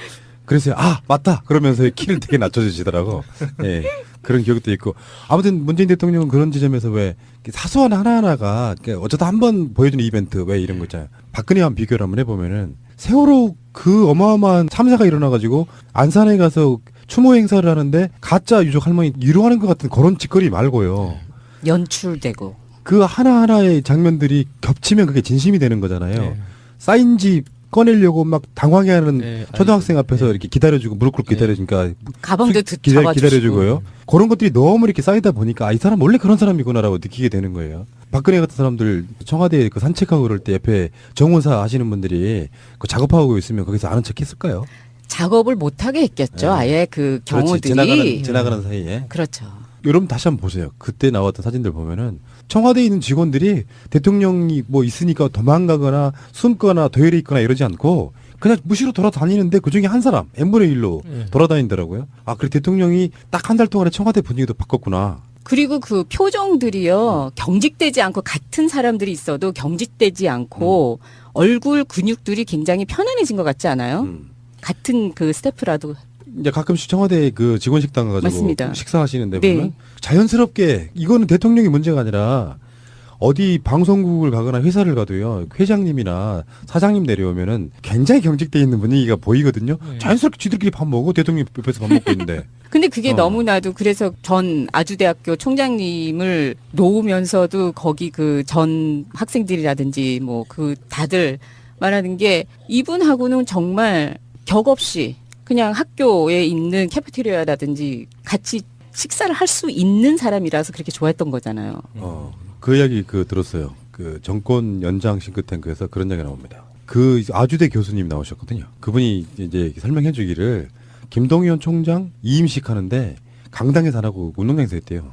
그래서 아 맞다 그러면서 키를 되게 낮춰주시더라고. 예. 그런 기억도 있고 아무튼 문재인 대통령은 그런 지점에서 왜 사소한 하나하나가 어쩌다 한번 보여주는 이벤트 왜 이런 거 있잖아요. 박근혜와 비교를 한번 해보면은 세월호 그 어마어마한 참사가 일어나가지고 안산에 가서 추모 행사를 하는데 가짜 유족 할머니 위로하는 것 같은 그런 짓거리 말고요. 연출되고. 그 하나하나의 장면들이 겹치면 그게 진심이 되는 거잖아요. 네. 사인지 꺼내려고 막 당황해하는 네, 초등학생 알겠습니다. 앞에서 네. 이렇게 기다려주고 무릎 꿇고 네. 기다려주니까 가방도 잡아주시고. 기다려주고요. 그런 것들이 너무 이렇게 쌓이다 보니까 이 사람 원래 그런 사람이구나라고 느끼게 되는 거예요. 박근혜 같은 사람들 청와대에 그 산책하고 그럴 때 옆에 정호사 하시는 분들이 그 작업하고 있으면 거기서 아는 척 했을까요? 작업을 못하게 했겠죠. 네. 아예 그 그렇지. 경우들이. 지나가는 사이에. 그렇죠. 여러분 다시 한번 보세요. 그때 나왔던 사진들 보면은 청와대에 있는 직원들이 대통령이 뭐 있으니까 도망가거나 숨거나 도열에 있거나 이러지 않고 그냥 무시로 돌아다니는데 그중에 한 사람 n분의 1로 네. 돌아다니더라고요. 아, 그래 대통령이 딱 한 달 동안에 청와대 분위기도 바꿨구나. 그리고 그 표정들이요. 경직되지 않고 같은 사람들이 있어도 경직되지 않고 얼굴 근육들이 굉장히 편안해진 것 같지 않아요? 같은 그 스태프라도. 이제 가끔씩 청와대 그 직원 식당 가가지고 맞습니다. 식사하시는데 네. 보면 자연스럽게 이거는 대통령이 문제가 아니라 어디 방송국을 가거나 회사를 가도요 회장님이나 사장님 내려오면은 굉장히 경직돼 있는 분위기가 보이거든요. 네. 자연스럽게 지들끼리 밥 먹고 대통령이 옆에서 밥 먹고 있는데 근데 그게 어. 너무나도 그래서 전 아주대학교 총장님을 놓으면서도 거기 그 전 학생들이라든지 뭐 그 다들 말하는 게 이분하고는 정말 격 없이 그냥 학교에 있는 캐피테리아라든지 같이 식사를 할 수 있는 사람이라서 그렇게 좋아했던 거잖아요. 그 이야기 그 들었어요. 그 정권 연장 싱크탱크에서 그런 이야기 나옵니다. 그 아주대 교수님 나오셨거든요. 그분이 이제 설명해 주기를 김동연 총장 이임식 하는데 강당에서 안 하고 운동장에서 했대요.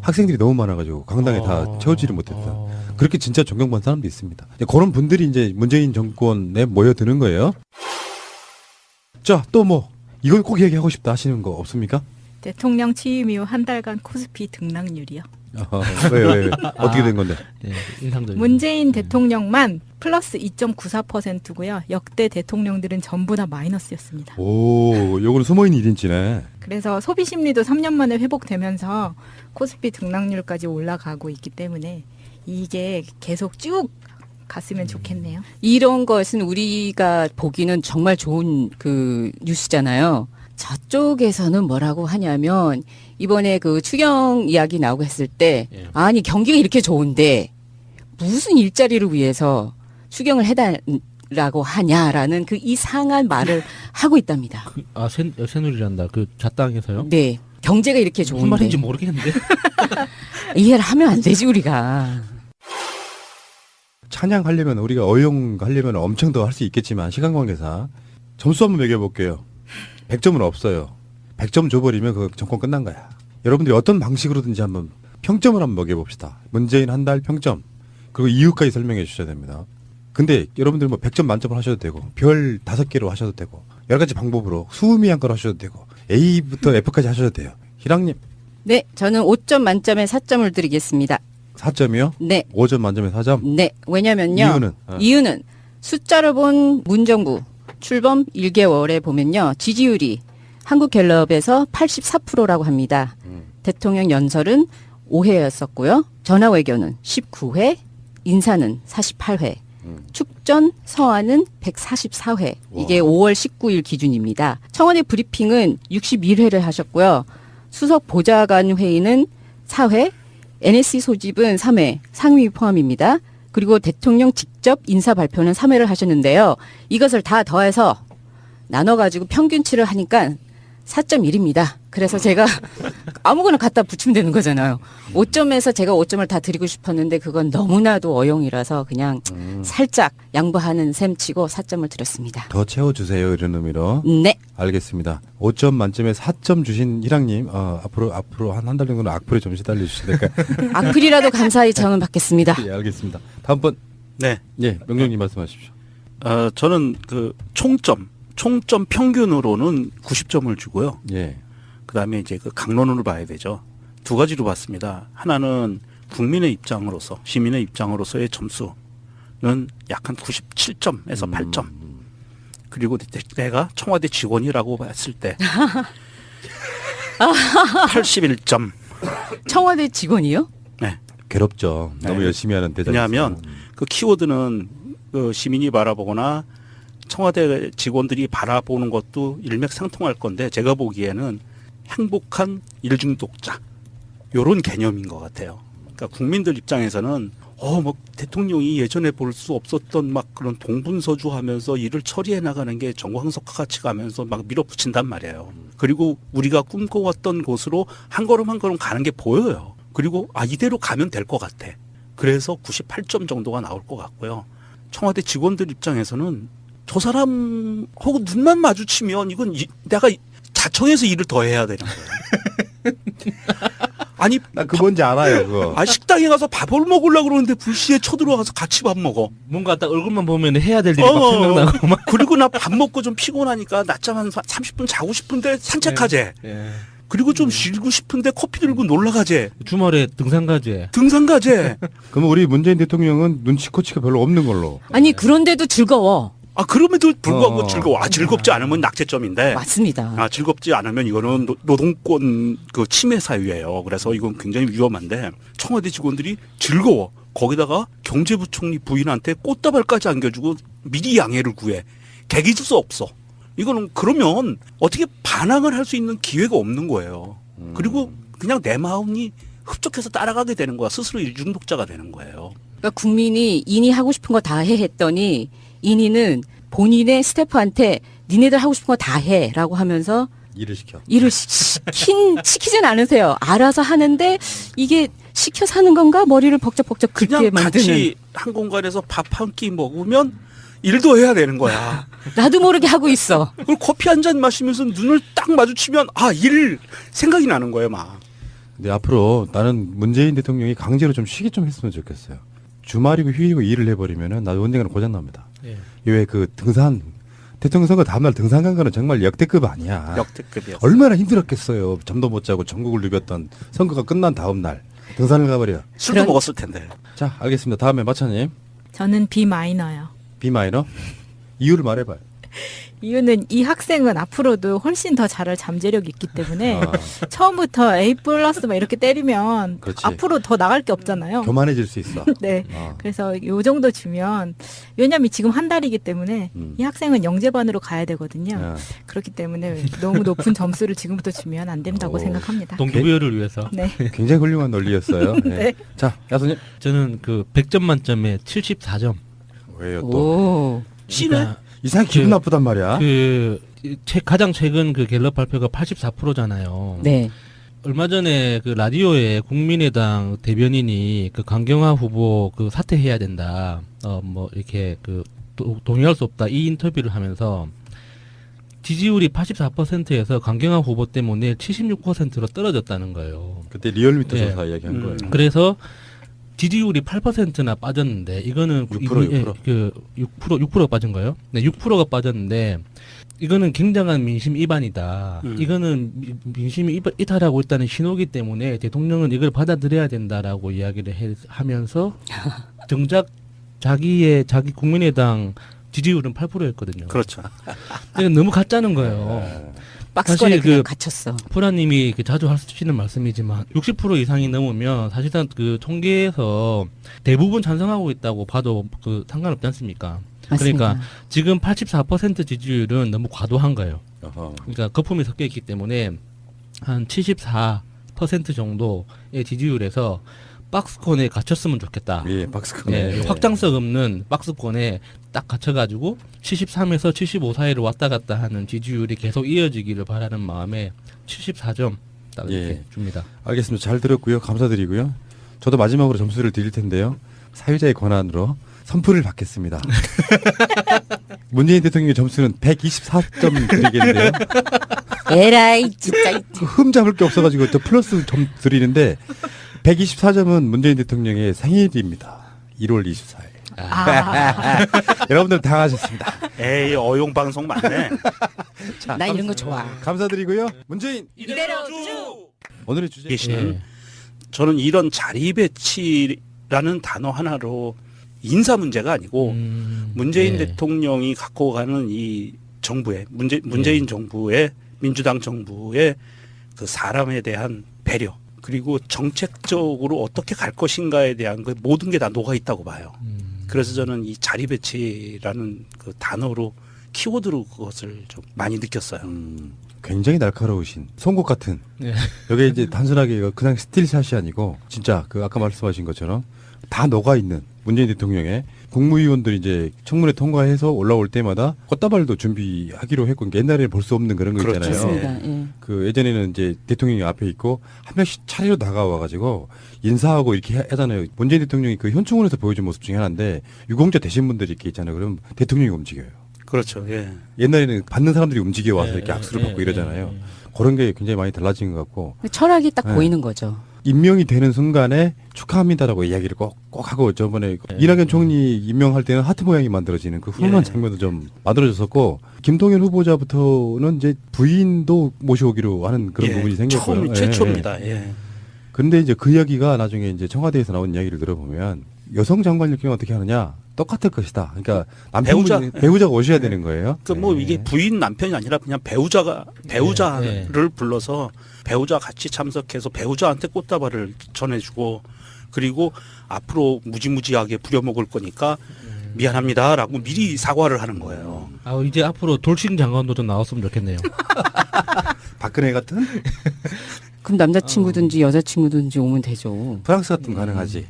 학생들이 너무 많아가지고 강당에 다 채우지를 못했어. 그렇게 진짜 존경받는 사람도 있습니다. 그런 분들이 이제 문재인 정권에 모여드는 거예요. 자, 또 뭐 이건 꼭 얘기하고 싶다 하시는 거 없습니까? 대통령 취임 이후 한 달간 코스피 등락률이요. 왜? 어떻게 된 건데? 네, 인상적인. 문재인 대통령만 플러스 2.94%고요. 역대 대통령들은 전부 다 마이너스였습니다. 오, 요거는 숨어있는 1인치네. 그래서 소비 심리도 3년 만에 회복되면서 코스피 등락률까지 올라가고 있기 때문에 이게 계속 쭉 갔으면 좋겠네요. 이런 것은 우리가 보기는 정말 좋은 그 뉴스잖아요. 저쪽에서는 뭐라고 하냐면 이번에 그 추경 이야기 나오고 했을 때 예. 아니 경기가 이렇게 좋은데 무슨 일자리를 위해서 추경을 해달라고 하냐라는 그 이상한 말을 하고 있답니다. 새누리란다. 그 자당에서요? 네. 경제가 이렇게 무슨 좋은데 말인지 모르겠는데. 이해를 하면 안 되지 우리가. 찬양하려면 우리가 어용하려면 엄청 더 할 수 있겠지만 시간 관계상 점수 한번 매겨볼게요. 100점은 없어요. 100점 줘버리면 그 정권 끝난 거야. 여러분들이 어떤 방식으로든지 한번 평점을 한번 먹여봅시다. 문재인 한 달 평점. 그리고 이유까지 설명해 주셔야 됩니다. 근데 여러분들 뭐 100점 만점을 하셔도 되고 별 5개로 하셔도 되고 여러 가지 방법으로 수미한 걸 하셔도 되고 A부터 F까지 하셔도 돼요. 희랑님 네. 저는 5점 만점에 4점을 드리겠습니다. 4점이요? 네. 5점 만점에 4점? 네. 왜냐면요. 이유는? 이유는 숫자를 본 문정부 출범 1개월에 보면요. 지지율이 한국갤럽에서 84%라고 합니다. 대통령 연설은 5회였었고요. 전화외교는 19회, 인사는 48회, 축전 서한은 144회. 이게 5월 19일 기준입니다. 청와대 브리핑은 61회를 하셨고요. 수석 보좌관 회의는 4회, NSC 소집은 3회, 상임위 포함입니다. 그리고 대통령 직접 인사 발표는 3회를 하셨는데요. 이것을 다 더해서 나눠가지고 평균치를 하니까 4.1입니다. 그래서 제가 아무거나 갖다 붙이면 되는 거잖아요. 5점에서 제가 5점을 다 드리고 싶었는데 그건 너무나도 어용이라서 그냥 살짝 양보하는 셈 치고 4점을 드렸습니다. 더 채워주세요. 이런 의미로. 네. 알겠습니다. 5점 만점에 4점 주신 희랑님, 앞으로 한 달 정도는 악플에 좀 시달려주시니까. 악플이라도 감사히 저는 받겠습니다. 예, 알겠습니다. 다음 번, 네. 예, 명령님 말씀하십시오. 저는 그 총점 평균으로는 90점을 주고요. 예. 그다음에 이제 그 강론으로 봐야 되죠. 두 가지로 봤습니다. 하나는 국민의 입장으로서, 시민의 입장으로서의 점수는 약 한 97점에서 8점. 그리고 내가 청와대 직원이라고 봤을 때 81점. 청와대 직원이요? 네. 괴롭죠. 너무 네. 열심히 하는 대장. 왜냐하면 그 키워드는 그 시민이 바라보거나 청와대 직원들이 바라보는 것도 일맥상통할 건데 제가 보기에는 행복한 일중독자 요런 개념인 것 같아요. 그러니까 국민들 입장에서는 뭐 대통령이 예전에 볼 수 없었던 막 그런 동분서주하면서 일을 처리해 나가는 게 정광석화 같이 가면서 막 밀어붙인단 말이에요. 그리고 우리가 꿈꿔왔던 곳으로 한 걸음 한 걸음 가는 게 보여요. 그리고 이대로 가면 될 것 같아. 그래서 98점 정도가 나올 것 같고요. 청와대 직원들 입장에서는 저 사람하고 눈만 마주치면 이건 내가 자청해서 일을 더 해야 되는 거예요. 아니 나 그 뭔지 알아요, 그거. 식당에 가서 밥을 먹으려고 그러는데 불시에 쳐들어가서 같이 밥 먹어. 뭔가 딱 얼굴만 보면 해야 될 일이 막 생각나고 막. 그리고 나 밥 먹고 좀 피곤하니까 낮잠 한 30분 자고 싶은데 산책하재. 예. 그리고 좀 쉬고 싶은데 커피 들고 놀러 가재. 주말에 등산 가지. 등산 가재. 그러면 우리 문재인 대통령은 눈치코치가 별로 없는 걸로. 아니 그런데도 즐거워. 그럼에도 불구하고 어. 즐거워. 즐겁지 않으면 낙제점인데. 맞습니다. 즐겁지 않으면 이거는 노동권 그 침해 사유예요. 그래서 이건 굉장히 위험한데 청와대 직원들이 즐거워. 거기다가 경제부총리 부인한테 꽃다발까지 안겨주고 미리 양해를 구해. 개기 줄 수 없어. 이거는 그러면 어떻게 반항을 할 수 있는 기회가 없는 거예요. 그리고 그냥 내 마음이 흡족해서 따라가게 되는 거야. 스스로 일중독자가 되는 거예요. 그러니까 국민이 인이 하고 싶은 거 다 해 했더니 인이는 본인의 스태프한테 니네들 하고 싶은 거 다 해라고 하면서 일을 시켜. 일을 시키진 않으세요. 알아서 하는데 이게 시켜서 하는 건가 머리를 벅적벅적 긁게 그냥 만드는. 같이 한 공간에서 밥 한 끼 먹으면 일도 해야 되는 거야. 나도 모르게 하고 있어. 그리고 커피 한 잔 마시면서 눈을 딱 마주치면 일 생각이 나는 거예요, 막. 근데 앞으로 나는 문재인 대통령이 강제로 좀 쉬게 좀 했으면 좋겠어요. 주말이고 휴일이고 일을 해버리면은 나 언젠가는 고장 납니다. 예. 왜 그 등산 대통령 선거 다음날 등산 간 거는 정말 역대급 아니야. 역대급이었어. 얼마나 힘들었겠어요. 잠도 못 자고 전국을 누볐던 선거가 끝난 다음 날 등산을 가버려. 술도 먹었을 텐데. 자, 알겠습니다. 다음에 마차님 저는 B 마이너요. B 마이너 이유를 말해봐요. 이유는 이 학생은 앞으로도 훨씬 더 잘할 잠재력이 있기 때문에 아, 처음부터 A 플러스 막 이렇게 때리면 그렇지. 앞으로 더 나갈 게 없잖아요. 교만해질 수 있어. 네. 아. 그래서 요 정도 주면 왜냐면 지금 한 달이기 때문에 이 학생은 영재반으로 가야 되거든요. 아. 그렇기 때문에 너무 높은 점수를 지금부터 주면 안 된다고 오. 생각합니다. 동기부여를 위해서. 네. 굉장히 훌륭한 논리였어요. 네. 네. 자, 야수님 저는 그 100점 만점에 74점. 왜요 또 오. 씨는 이상 기분 나쁘단 말이야. 가장 최근 그 갤럽 발표가 84%잖아요. 네. 얼마 전에 그 라디오에 국민의당 대변인이 그 강경화 후보 그 사퇴해야 된다. 뭐 이렇게 그 동의할 수 없다. 이 인터뷰를 하면서 지지율이 84%에서 강경화 후보 때문에 76%로 떨어졌다는 거예요. 그때 리얼미터 네. 조사 이야기한 거예요. 그래서 지지율이 8%나 빠졌는데 이거는 6%. 6%가 빠진 거예요. 네, 6%가 빠졌는데 이거는 굉장한 민심 위반이다. 이거는 민심이 이탈하고 있다는 신호기 때문에 대통령은 이걸 받아들여야 된다라고 이야기를 하면서 정작 자기 국민의당 지지율은 8%였거든요. 그렇죠. 이건 너무 가짜는 거예요. 박스권에 사실 그냥 그 갇혔어. 프라님이 자주 하시는 말씀이지만 60% 이상이 넘으면 사실상 그 통계에서 대부분 찬성하고 있다고 봐도 그 상관없지 않습니까? 맞습니다. 그러니까 지금 84% 지지율은 너무 과도한 거예요. 어허. 그러니까 거품이 섞여 있기 때문에 한 74% 정도의 지지율에서 박스권에 갇혔으면 좋겠다. 예, 박스권. 예, 확장성 없는 박스권에 딱 갇혀가지고 73에서 75 사이를 왔다 갔다 하는 지지율이 계속 이어지기를 바라는 마음에 74점 딱 이렇게 예. 줍니다. 알겠습니다. 잘 들었고요. 감사드리고요. 저도 마지막으로 점수를 드릴 텐데요. 사유자의 권한으로 선풀을 받겠습니다. 문재인 대통령의 점수는 124점 드리겠는데요. 에라이 진짜. 흠 잡을 게 없어가지고 저 플러스 점 드리는데 124점은 문재인 대통령의 생일입니다. 1월 24일. 여러분들 당하셨습니다. 에이 어용 방송 맞네. 자, 나 이런 거 좋아. 감사드리고요. 문재인 이대로 쭉. 오늘의 주제 계시는 예. 저는 이런 자리 배치라는 단어 하나로 인사 문제가 아니고 문재인 네. 대통령이 갖고 가는 이 정부의 문재인 정부의 민주당 정부의 그 사람에 대한 배려 그리고 정책적으로 어떻게 갈 것인가에 대한 그 모든 게 다 녹아 있다고 봐요. 그래서 저는 이 자리 배치라는 그 단어로 키워드로 그것을 좀 많이 느꼈어요. 굉장히 날카로우신 송곳 같은. 네. 여기 이제 단순하게 그냥 스틸샷이 아니고 진짜 그 아까 말씀하신 것처럼 다 녹아 있는 문재인 대통령의 국무위원들이 이제 청문회 통과해서 올라올 때마다 꽃다발도 준비하기로 했고 옛날에 볼 수 없는 그런 거 그렇죠. 있잖아요. 맞습니다. 예. 그 예전에는 이제 대통령이 앞에 있고 한 명씩 차례로 다가와가지고 인사하고 이렇게 하잖아요. 문재인 대통령이 그 현충원에서 보여준 모습 중에 하나인데 유공자 되신 분들이 이렇게 있잖아요. 그럼 대통령이 움직여요. 그렇죠. 예. 옛날에는 받는 사람들이 움직여 와서 예, 이렇게 예, 악수를 예, 받고 예, 이러잖아요. 예. 그런 게 굉장히 많이 달라진 것 같고 철학이 딱 네. 보이는 거죠. 임명이 되는 순간에 축하합니다라고 이야기를 꼭 하고 저번에 이낙연 총리 임명할 때는 하트 모양이 만들어지는 그 훈훈한 예. 장면도 좀 만들어졌었고 김동연 후보자부터는 이제 부인도 모셔오기로 하는 그런 예. 부분이 생겼고요. 처음 예, 최초입니다. 예. 예. 근데 이제 그 이야기가 나중에 이제 청와대에서 나온 이야기를 들어보면 여성 장관일 경우 어떻게 하느냐 똑같을 것이다. 그러니까 배우자가 오셔야 되는 거예요. 그 뭐 예. 이게 부인 남편이 아니라 그냥 배우자를 불러서 배우자 같이 참석해서 배우자한테 꽃다발을 전해주고 그리고 앞으로 무지무지하게 부려먹을 거니까 미안합니다라고 미리 사과를 하는 거예요. 아, 이제 앞으로 돌싱 장관도 좀 나왔으면 좋겠네요. 박근혜 같은 그럼 남자친구든지 여자친구든지 오면 되죠. 프랑스 같은 가능하지.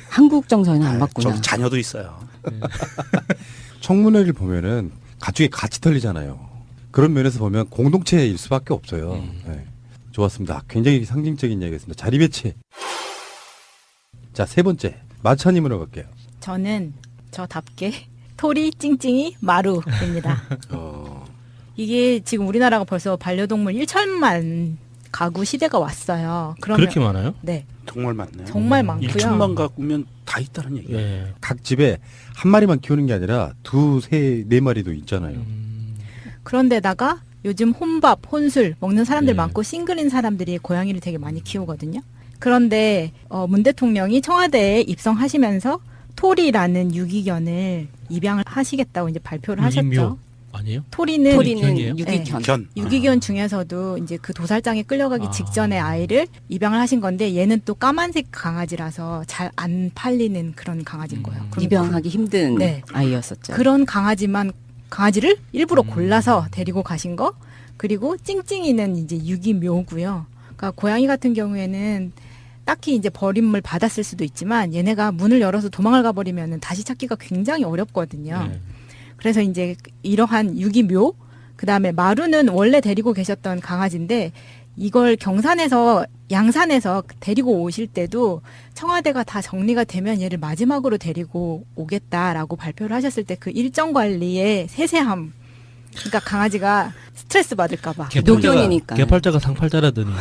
한국 정서에는 안 맞구나. 저기 자녀도 있어요. 청문회를 보면은 가족이 같이 털리잖아요. 그런 면에서 보면 공동체일 수밖에 없어요. 네. 좋았습니다. 굉장히 상징적인 이야기였습니다. 자리 배치. 자, 세 번째 마차님으로 갈게요. 저는 저답게 토리 찡찡이 마루입니다. 이게 지금 우리나라가 벌써 반려동물 1천만 가구 시대가 왔어요. 그러면 그렇게 많아요? 네, 정말 많네요. 정말 많고요. 1천만 가구면 다 있다는 얘기예요. 예. 각 집에 한 마리만 키우는 게 아니라 두, 세, 네 마리도 있잖아요. 그런데다가 요즘 혼밥, 혼술 먹는 사람들 네. 많고 싱글인 사람들이 고양이를 되게 많이 키우거든요. 그런데 문 대통령이 청와대에 입성하시면서 토리라는 유기견을 입양을 하시겠다고 이제 발표를 하셨죠. 유기묘 아니에요? 토리는 유기견이에요? 유기견. 견. 유기견 중에서도 이제 그 도살장에 끌려가기 아. 직전에 아이를 입양을 하신 건데 얘는 또 까만색 강아지라서 잘 안 팔리는 그런 강아지인 거예요. 그럼 입양하기 힘든 네. 아이였었죠. 그런 강아지를 일부러 골라서 데리고 가신 거. 그리고 찡찡이는 이제 유기묘고요. 그러니까 고양이 같은 경우에는 딱히 이제 버림을 받았을 수도 있지만 얘네가 문을 열어서 도망을 가버리면은 다시 찾기가 굉장히 어렵거든요. 네. 그래서 이제 이러한 유기묘, 그 다음에 마루는 원래 데리고 계셨던 강아지인데 이걸 경산에서 양산에서 데리고 오실 때도 청와대가 다 정리가 되면 얘를 마지막으로 데리고 오겠다라고 발표를 하셨을 때 그 일정 관리의 세세함, 그러니까 강아지가 스트레스 받을까봐 노견이니까. 개팔자가 상팔자라더니.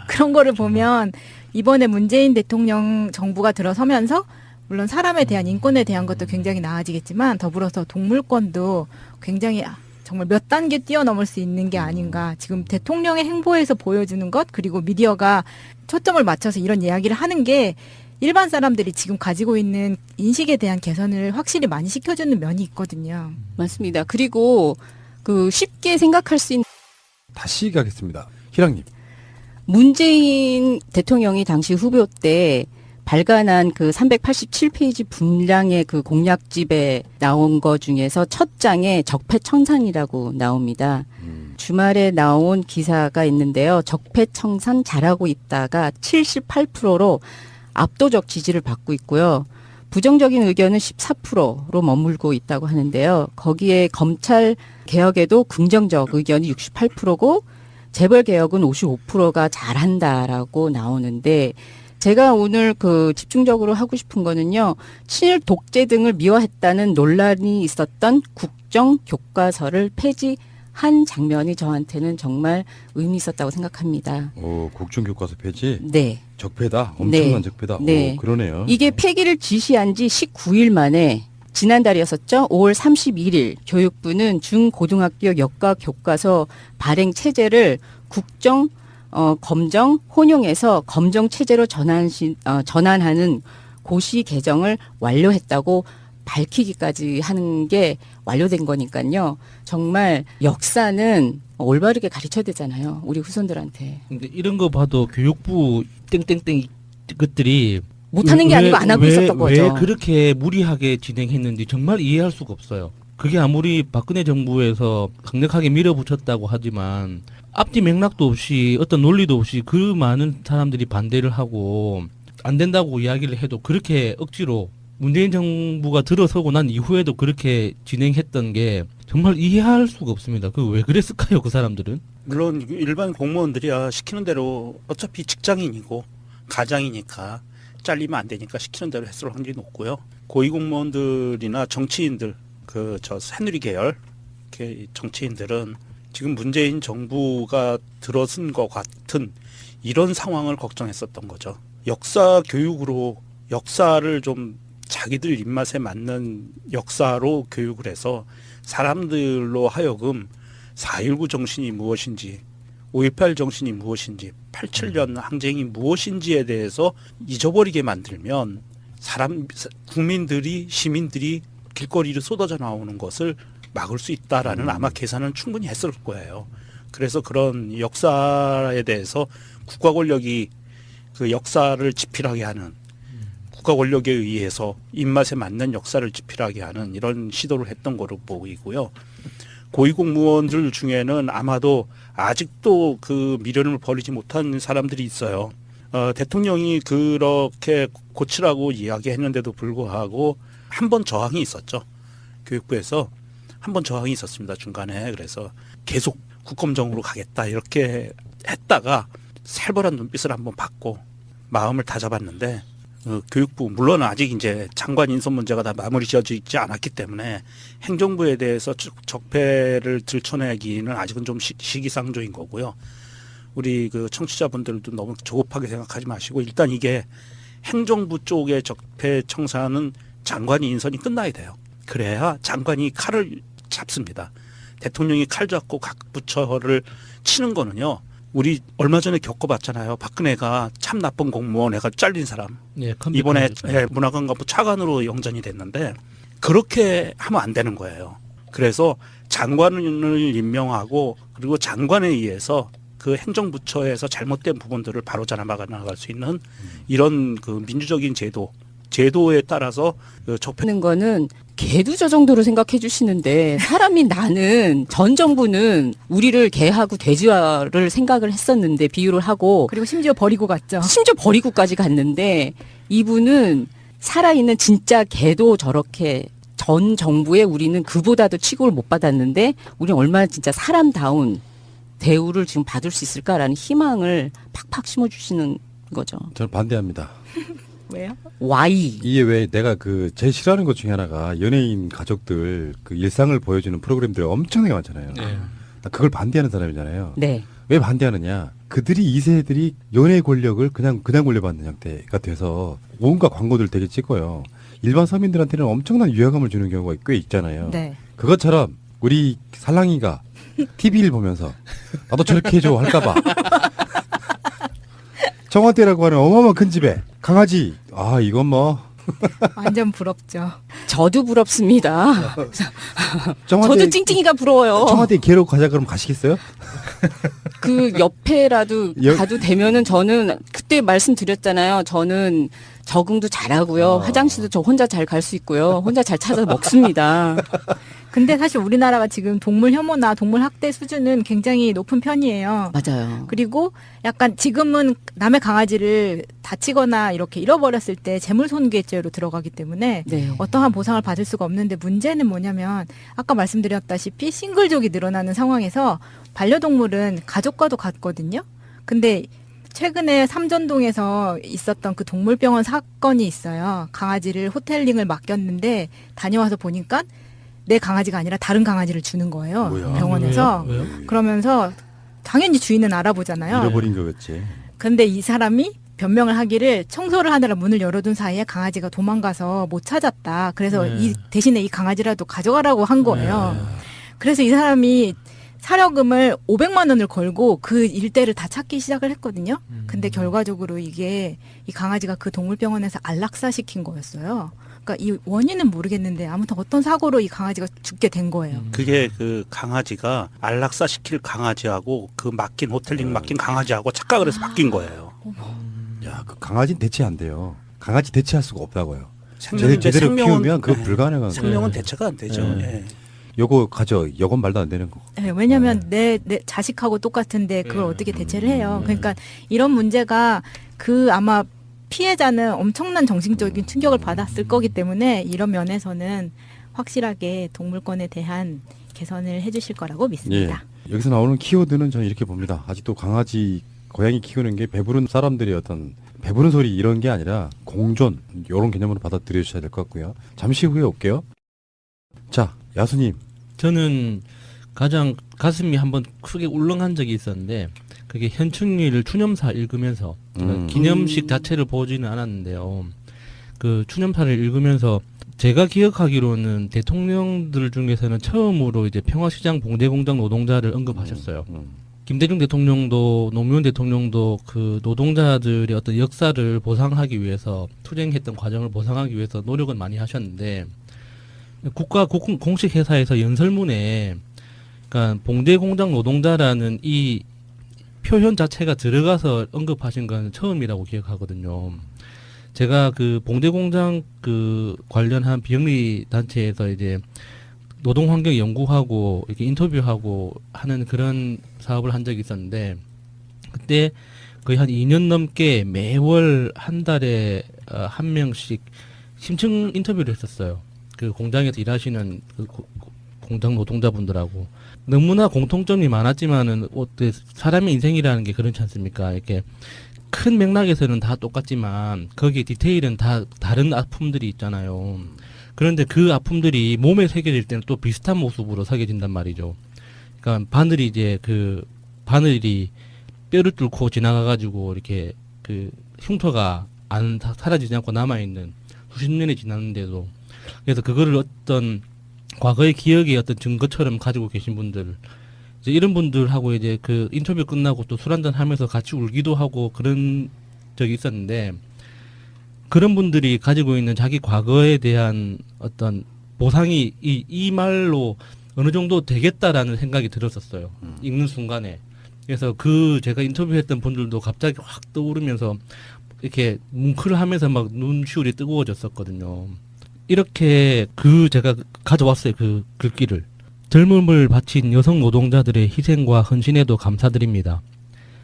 그런 거를 보면 이번에 문재인 대통령 정부가 들어서면서 물론 사람에 대한 인권에 대한 것도 굉장히 나아지겠지만 더불어서 동물권도 굉장히 정말 몇 단계 뛰어넘을 수 있는 게 아닌가. 지금 대통령의 행보에서 보여주는 것 그리고 미디어가 초점을 맞춰서 이런 이야기를 하는 게 일반 사람들이 지금 가지고 있는 인식에 대한 개선을 확실히 많이 시켜주는 면이 있거든요. 맞습니다. 그리고 그 쉽게 생각할 수 있는 다시 가겠습니다. 희랑님. 문재인 대통령이 당시 후보 때 발간한 그 387페이지 분량의 그 공약집에 나온 거 중에서 첫 장에 적폐청산이라고 나옵니다. 주말에 나온 기사가 있는데요. 적폐청산 잘하고 있다가 78%로 압도적 지지를 받고 있고요. 부정적인 의견은 14%로 머물고 있다고 하는데요. 거기에 검찰 개혁에도 긍정적 의견이 68%고 재벌 개혁은 55%가 잘한다라고 나오는데 제가 오늘 그 집중적으로 하고 싶은 거는요. 친일 독재 등을 미화했다는 논란이 있었던 국정 교과서를 폐지한 장면이 저한테는 정말 의미 있었다고 생각합니다. 오, 국정교과서 폐지. 네. 적폐다. 엄청난 네. 적폐다. 네. 오, 그러네요. 이게 폐기를 지시한 지 19일 만에 지난달이었었죠. 5월 31일 교육부는 중고등학교 역과 교과서 발행 체제를 국정 검정 혼용해서 검정 체제로 전환하는 고시 개정을 완료했다고 밝히기까지 하는 게 완료된 거니까요. 정말 역사는 올바르게 가르쳐야 되잖아요. 우리 후손들한테. 근데 이런 거 봐도 교육부 땡땡땡 것들이 못하는 게 아니고 안 하고 있었던 거죠. 왜 그렇게 무리하게 진행했는지 정말 이해할 수가 없어요. 그게 아무리 박근혜 정부에서 강력하게 밀어붙였다고 하지만 앞뒤 맥락도 없이 어떤 논리도 없이 그 많은 사람들이 반대를 하고 안 된다고 이야기를 해도 그렇게 억지로 문재인 정부가 들어서고 난 이후에도 그렇게 진행했던 게 정말 이해할 수가 없습니다. 그 왜 그랬을까요, 그 사람들은? 물론 일반 공무원들이야 시키는 대로 어차피 직장인이고 가장이니까 잘리면 안 되니까 시키는 대로 했을 확률이 높고요. 고위공무원들이나 정치인들, 그 저 새누리 계열 정치인들은 지금 문재인 정부가 들어선 것 같은 이런 상황을 걱정했었던 거죠. 역사 교육으로 역사를 좀 자기들 입맛에 맞는 역사로 교육을 해서 사람들로 하여금 4.19 정신이 무엇인지 5.18 정신이 무엇인지 87년 항쟁이 무엇인지에 대해서 잊어버리게 만들면 국민들이 시민들이 길거리로 쏟아져 나오는 것을 막을 수 있다라는 아마 계산은 충분히 했을 거예요. 그래서 그런 역사에 대해서 국가 권력이 그 역사를 지필하게 하는 국가 권력에 의해서 입맛에 맞는 역사를 지필하게 하는 이런 시도를 했던 거로 보이고요. 고위공무원들 중에는 아마도 아직도 그 미련을 버리지 못한 사람들이 있어요. 대통령이 그렇게 고치라고 이야기했는데도 불구하고 한 번 저항이 있었죠. 교육부에서 한 번 저항이 있었습니다. 중간에. 그래서 계속 국검정으로 가겠다 이렇게 했다가 살벌한 눈빛을 한번 받고 마음을 다잡았는데 교육부 물론 아직 이제 장관 인선 문제가 다 마무리 지어지지 않았기 때문에 행정부에 대해서 적폐를 들춰내기는 아직은 좀 시기상조인 거고요. 우리 그 청취자분들도 너무 조급하게 생각하지 마시고 일단 이게 행정부 쪽의 적폐 청사는 장관이 인선이 끝나야 돼요. 그래야 장관이 칼을 잡습니다. 대통령이 칼 잡고 각 부처를 치는 거는요. 우리 얼마 전에 겪어봤잖아요. 박근혜가 참 나쁜 공무원 애가 잘린 사람. 네, 이번에 문화관광부 차관으로 영전이 됐는데 그렇게 하면 안 되는 거예요. 그래서 장관을 임명하고 그리고 장관에 의해서 그 행정부처에서 잘못된 부분들을 바로잡아 나갈 수 있는 이런 그 민주적인 제도에 따라서 하는 거는 개도 저 정도로 생각해 주시는데 사람이 나는 전 정부는 우리를 개하고 돼지화를 생각을 했었는데 비유를 하고 그리고 심지어 버리고 갔죠. 심지어 버리고까지 갔는데 이분은 살아있는 진짜 개도 저렇게 전 정부에 우리는 그보다도 취급을 못 받았는데 우리는 얼마나 진짜 사람다운 대우를 지금 받을 수 있을까라는 희망을 팍팍 심어주시는 거죠. 저는 반대합니다. 왜요? 와이. 이게 왜 내가 그 제일 싫어하는 것 중에 하나가 연예인 가족들 그 일상을 보여주는 프로그램들이 엄청나게 많잖아요. 네. 나 그걸 반대하는 사람이잖아요. 네. 왜 반대하느냐? 그들이 2세들이 연예 권력을 그냥 물려받는 형태가 돼서 온갖 광고들 되게 찍어요. 일반 서민들한테는 엄청난 위화감을 주는 경우가 꽤 있잖아요. 네. 그것처럼 우리 살랑이가 TV를 보면서 나도 저렇게 해줘 할까봐 청와대라고 하는 어마어마한 큰 집에 강아지 이건 뭐 완전 부럽죠. 저도 부럽습니다. 청와대, 저도 찡찡이가 부러워요. 청와대 개로 가자 그러면 가시겠어요? 그 옆에라도 가도 되면은 저는 그때 말씀드렸잖아요. 저는 적응도 잘하고요. 화장실도 저 혼자 잘 갈 수 있고요. 혼자 잘 찾아서 먹습니다. 근데 사실 우리나라가 지금 동물 혐오나 동물 학대 수준은 굉장히 높은 편이에요. 맞아요. 그리고 약간 지금은 남의 강아지를 다치거나 이렇게 잃어버렸을 때 재물손괴죄로 들어가기 때문에 네. 어떠한 보상을 받을 수가 없는데 문제는 뭐냐면 아까 말씀드렸다시피 싱글족이 늘어나는 상황에서 반려동물은 가족과도 같거든요. 근데 최근에 삼전동에서 있었던 그 동물병원 사건이 있어요. 강아지를 호텔링을 맡겼는데 다녀와서 보니까 내 강아지가 아니라 다른 강아지를 주는 거예요. 뭐야? 병원에서. 왜요? 그러면서 당연히 주인은 알아보잖아요. 잃어버린 거겠지. 근데 이 사람이 변명을 하기를 청소를 하느라 문을 열어둔 사이에 강아지가 도망가서 못 찾았다. 그래서 네. 대신에 이 강아지라도 가져가라고 한 거예요. 그래서 이 사람이 사료금을 500만 원을 걸고 그 일대를 다 찾기 시작을 했거든요. 근데 결과적으로 이게 이 강아지가 그 동물병원에서 안락사시킨 거였어요. 그러니까 이 원인은 모르겠는데 아무튼 어떤 사고로 이 강아지가 죽게 된 거예요. 그게 그 강아지가 안락사 시킬 강아지하고 그 맡긴 호텔링 맡긴 강아지하고 착각을 해서 바뀐 거예요. 야, 그 강아지는 대체 안 돼요. 강아지 대체할 수가 없다고요. 생명인데 제대로 키우면 그거 불가능한 생명은 거예요. 대체가 안 되죠. 네. 예. 요거 가져. 요건 말도 안 되는 거. 네, 왜냐하면 내 자식하고 똑같은데 그걸 어떻게 대체를 해요. 그러니까 이런 문제가 그 아마 피해자는 엄청난 정신적인 충격을 받았을 거기 때문에 이런 면에서는 확실하게 동물권에 대한 개선을 해주실 거라고 믿습니다. 예. 여기서 나오는 키워드는 저는 이렇게 봅니다. 아직도 강아지, 고양이 키우는 게 배부른 사람들의 어떤 배부른 소리 이런 게 아니라 공존 이런 개념으로 받아들여 주셔야 될 것 같고요. 잠시 후에 올게요. 자, 야수님. 저는 가장 가슴이 한번 크게 울렁한 적이 있었는데 그게 현충일 추념사 읽으면서 기념식 자체를 보지는 않았는데요. 그 추념사를 읽으면서 제가 기억하기로는 대통령들 중에서는 처음으로 이제 평화시장 봉제공장 노동자를 언급하셨어요. 김대중 대통령도 노무현 대통령도 그 노동자들의 어떤 역사를 보상하기 위해서 투쟁했던 과정을 보상하기 위해서 노력은 많이 하셨는데 국가 공식 회사에서 연설문에 그러니까 봉제공장 노동자라는 이 표현 자체가 들어가서 언급하신 건 처음이라고 기억하거든요. 제가 그 봉제공장 그 관련한 비영리 단체에서 이제 노동환경 연구하고 이렇게 인터뷰하고 하는 그런 사업을 한 적이 있었는데 그때 거의 한 2년 넘게 매월 한 달에 한 명씩 심층 인터뷰를 했었어요. 그 공장에서 일하시는 그 공장 노동자분들하고 너무나 공통점이 많았지만은 사람의 인생이라는 게 그렇지 않습니까? 이렇게 큰 맥락에서는 다 똑같지만 거기에 디테일은 다 다른 아픔들이 있잖아요. 그런데 그 아픔들이 몸에 새겨질 때는 또 비슷한 모습으로 새겨진단 말이죠. 그러니까 바늘이 이제 그 바늘이 뼈를 뚫고 지나가가지고 이렇게 그 흉터가 안 사라지지 않고 남아있는 수십 년이 지났는데도 그래서 그거를 어떤 과거의 기억의 어떤 증거처럼 가지고 계신 분들 이제 이런 분들하고 이제 그 인터뷰 끝나고 또 술 한잔 하면서 같이 울기도 하고 그런 적이 있었는데 그런 분들이 가지고 있는 자기 과거에 대한 어떤 보상이 이 말로 어느 정도 되겠다라는 생각이 들었었어요. 읽는 순간에. 그래서 그 제가 인터뷰했던 분들도 갑자기 확 떠오르면서 이렇게 뭉클하면서 막 눈시울이 뜨거워졌었거든요. 이렇게 제가 가져왔어요. 그 글귀를. 젊음을 바친 여성 노동자들의 희생과 헌신에도 감사드립니다.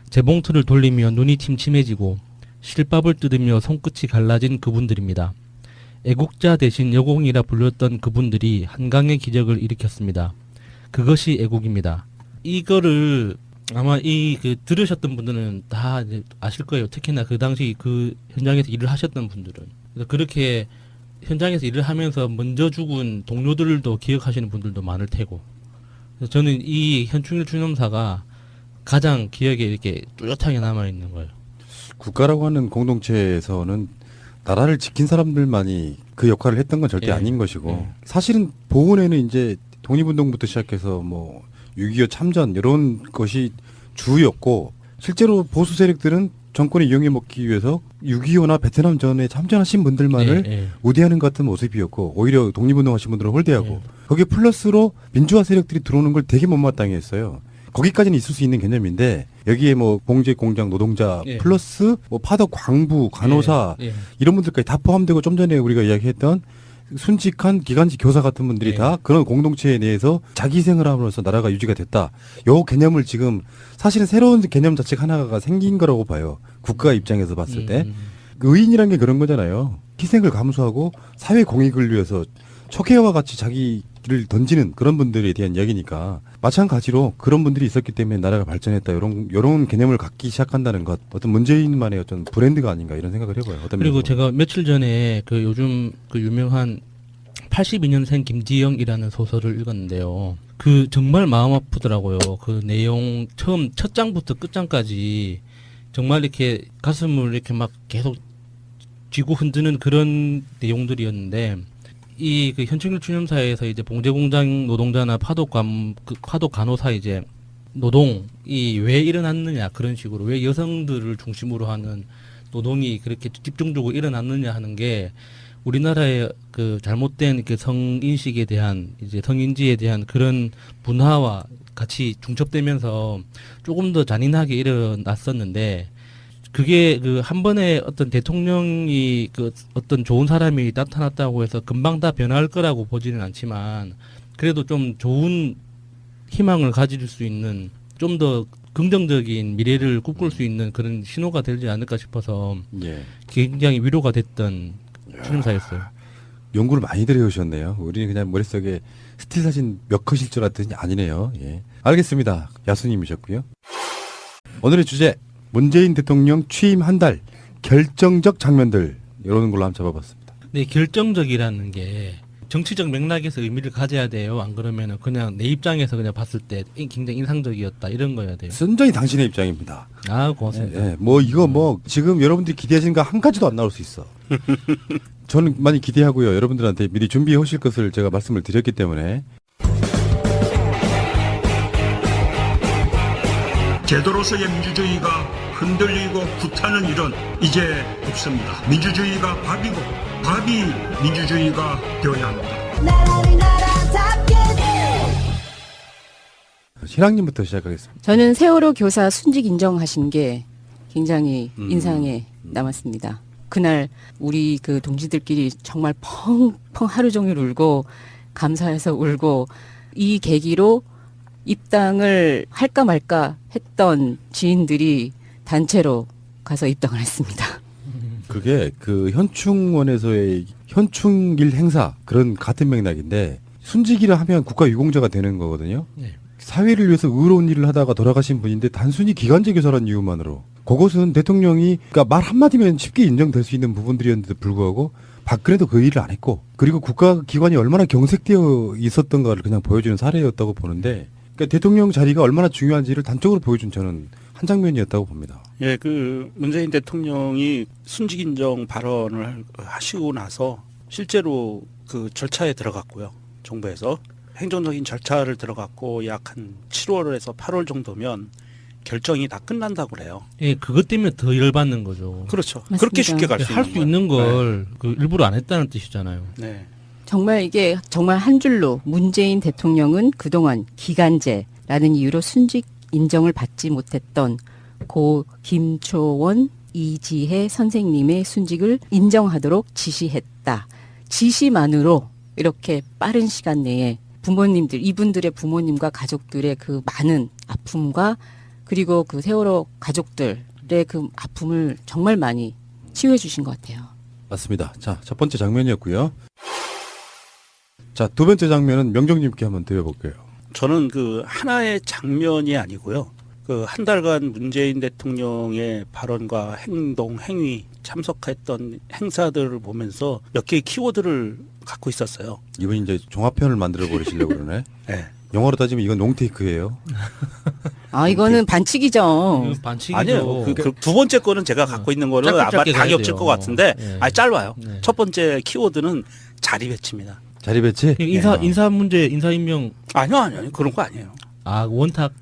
재봉틀을 돌리며 눈이 침침해지고 실밥을 뜯으며 손끝이 갈라진 그분들입니다. 애국자 대신 여공이라 불렸던 그분들이 한강의 기적을 일으켰습니다. 그것이 애국입니다. 이거를 아마 들으셨던 분들은 다 이제 아실 거예요. 특히나 그 당시 그 현장에서 일을 하셨던 분들은. 그래서 그렇게 현장에서 일을 하면서 먼저 죽은 동료들도 기억하시는 분들도 많을 테고. 그래서 저는 이 현충일 추념사가 가장 기억에 이렇게 뚜렷하게 남아있는 거예요. 국가라고 하는 공동체에서는 나라를 지킨 사람들만이 그 역할을 했던 건 절대 아닌 것이고 사실은 보훈에는 이제 독립운동부터 시작해서 뭐 6.25 참전 이런 것이 주였고 실제로 보수 세력들은 정권을 이용해 먹기 위해서 6.25나 베트남 전에 참전하신 분들만을 우대하는 것 같은 모습이었고 오히려 독립운동하신 분들은 홀대하고 거기에 플러스로 민주화 세력들이 들어오는 걸 되게 못마땅해 했어요. 거기까지는 있을 수 있는 개념인데 여기에 뭐 봉제 공장 노동자 플러스 뭐 파덕 광부 간호사 이런 분들까지 다 포함되고 좀 전에 우리가 이야기했던 순직한 기간지 교사 같은 분들이 다 그런 공동체에 대해서 자기 희생을 함으로써 나라가 유지가 됐다. 요 개념을 지금 사실은 새로운 개념 자체가 하나가 생긴 거라고 봐요. 국가 입장에서 봤을 때. 의인이라는 게 그런 거잖아요. 희생을 감수하고 사회 공익을 위해서 척해와 같이 자기를 던지는 그런 분들에 대한 이야기니까 마찬가지로 그런 분들이 있었기 때문에 나라가 발전했다. 요런 개념을 갖기 시작한다는 것 어떤 문재인만의 어떤 브랜드가 아닌가 이런 생각을 해봐요. 어떤 그리고 면에서. 제가 며칠 전에 그 요즘 그 유명한 82년생 김지영이라는 소설을 읽었는데요. 그 정말 마음 아프더라고요. 그 내용 처음 첫 장부터 끝장까지 정말 이렇게 가슴을 이렇게 막 계속 쥐고 흔드는 그런 내용들이었는데 이 그 현충일 추념사에서 이제 봉제공장 노동자나 파독 간호사 이제 노동이 왜 일어났느냐 그런 식으로 왜 여성들을 중심으로 하는 노동이 그렇게 집중적으로 일어났느냐 하는 게 우리나라의 그 잘못된 그 성인식에 대한 이제 성인지에 대한 그런 문화와 같이 중첩되면서 조금 더 잔인하게 일어났었는데 그게 그 한 번에 어떤 대통령이 그 어떤 좋은 사람이 나타났다고 해서 금방 다 변할 거라고 보지는 않지만 그래도 좀 좋은 희망을 가질 수 있는 좀 더 긍정적인 미래를 꿈꿀 수 있는 그런 신호가 되지 않을까 싶어서 예. 굉장히 위로가 됐던 추념사였어요. 연구를 많이 들여오셨네요. 우리는 그냥 머릿속에 스틸 사진 몇 컷일 줄 알았더니 아니네요. 예. 알겠습니다. 야수님이셨고요. 오늘의 주제 문재인 대통령 취임 한 달 결정적 장면들 이러는 걸로 한번 잡아봤습니다. 네, 결정적이라는 게 정치적 맥락에서 의미를 가져야 돼요. 안 그러면은 그냥 내 입장에서 그냥 봤을 때 굉장히 인상적이었다 이런 거야 돼요. 순전히 당신의 입장입니다. 아, 고맙습니다. 예, 뭐 이거 뭐 지금 여러분들이 기대하시는 거 한 가지도 안 나올 수 있어. 저는 많이 기대하고요. 여러분들한테 미리 준비해 오실 것을 제가 말씀을 드렸기 때문에 제도로서의 민주주의가 흔들리고 구타는 일은 이제 없습니다. 민주주의가 밥이고 밥이 민주주의가 되어야 합니다. 신학님부터 시작하겠습니다. 저는 세월호 교사 순직 인정하신 게 굉장히 인상에 남았습니다. 그날 우리 그 동지들끼리 정말 펑펑 하루 종일 울고 감사해서 울고 이 계기로 입당을 할까 말까 했던 지인들이 단체로 가서 입당을 했습니다. 그게 그 현충원에서의 현충일 행사 그런 같은 맥락인데 순직이라 하면 국가유공자가 되는 거거든요. 네. 사회를 위해서 의로운 일을 하다가 돌아가신 분인데 단순히 기간제 교사라는 이유만으로 그것은 대통령이 그러니까 말 한마디면 쉽게 인정될 수 있는 부분들이었는데도 불구하고 박근혜도 그 일을 안 했고 그리고 국가기관이 얼마나 경색되어 있었던가를 그냥 보여주는 사례였다고 보는데 그러니까 대통령 자리가 얼마나 중요한지를 단적으로 보여준 저는 한 장면이었다고 봅니다. 예, 그 문재인 대통령이 순직 인정 발언을 하시고 나서 실제로 그 절차에 들어갔고요. 정부에서 행정적인 절차를 들어갔고 약 한 7월에서 8월 정도면 결정이 다 끝난다고 그래요. 예, 그것 때문에 더 열받는 거죠. 그렇죠. 맞습니다. 그렇게 쉽게 갈 수 할 수 있는 걸 그 일부러 안 했다는 뜻이잖아요. 네. 정말 이게 정말 한 줄로 문재인 대통령은 그동안 기간제라는 이유로 순직 인정을 받지 못했던 고 김초원 이지혜 선생님의 순직을 인정하도록 지시했다. 지시만으로 이렇게 빠른 시간 내에 부모님들, 이분들의 부모님과 가족들의 그 많은 아픔과 그리고 그 세월호 가족들의 그 아픔을 정말 많이 치유해 주신 것 같아요. 맞습니다. 자, 첫 번째 장면이었고요. 자, 두 번째 장면은 명정님께 한번 드려볼게요. 저는 그 하나의 장면이 아니고요. 그 한 달간 문재인 대통령의 발언과 행동, 행위, 참석했던 행사들을 보면서 몇 개의 키워드를 갖고 있었어요. 이분이 이제 종합편을 만들어 버리시려고 그러네. 네. 영어로 따지면 이건 롱테이크예요. 아, 이거는 반칙이죠. 그 반칙이죠. 아니요. 그 두 번째 거는 제가 갖고 있는 거는 아마 짧게 다 가야 겹칠 돼요. 것 같은데, 네. 아니 짧아요. 네. 첫 번째 키워드는 자리 배치입니다. 자리 배치? 인사 문제, 인사 임명. 아니요. 그런 거 아니에요. 아, 원탁.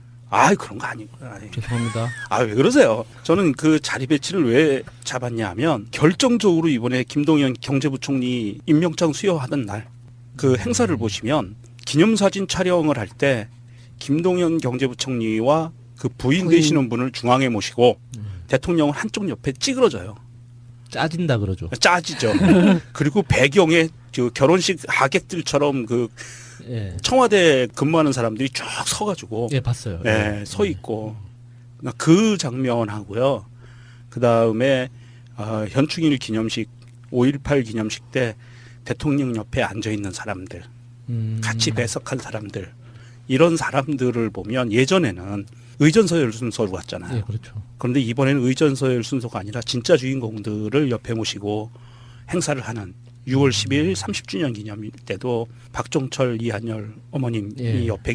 그런 거 아니고요. 죄송합니다. 왜 그러세요? 저는 그 자리 배치를 왜 잡았냐 하면 결정적으로 이번에 김동연 경제부총리 임명장 수여하던 날 그 행사를 보시면 기념사진 촬영을 할 때 김동연 경제부총리와 그 부인 되시는 분을 중앙에 모시고 대통령은 한쪽 옆에 찌그러져요. 짜진다 그러죠. 짜지죠. 그리고 배경에 그 결혼식 하객들처럼 그 예. 청와대 근무하는 사람들이 쭉 서가지고 예, 봤어요. 네, 서 있고 그 장면하고요. 그 다음에 현충일 기념식 5.18 기념식 때 대통령 옆에 앉아 있는 사람들, 같이 배석한 사람들 이런 사람들을 보면 예전에는 의전서열 순서로 왔잖아요. 예, 그렇죠. 그런데 이번에는 의전서열 순서가 아니라 진짜 주인공들을 옆에 모시고 행사를 하는 6월 10일 30주년 기념일 때도 박종철 이한열 어머님이 예. 옆에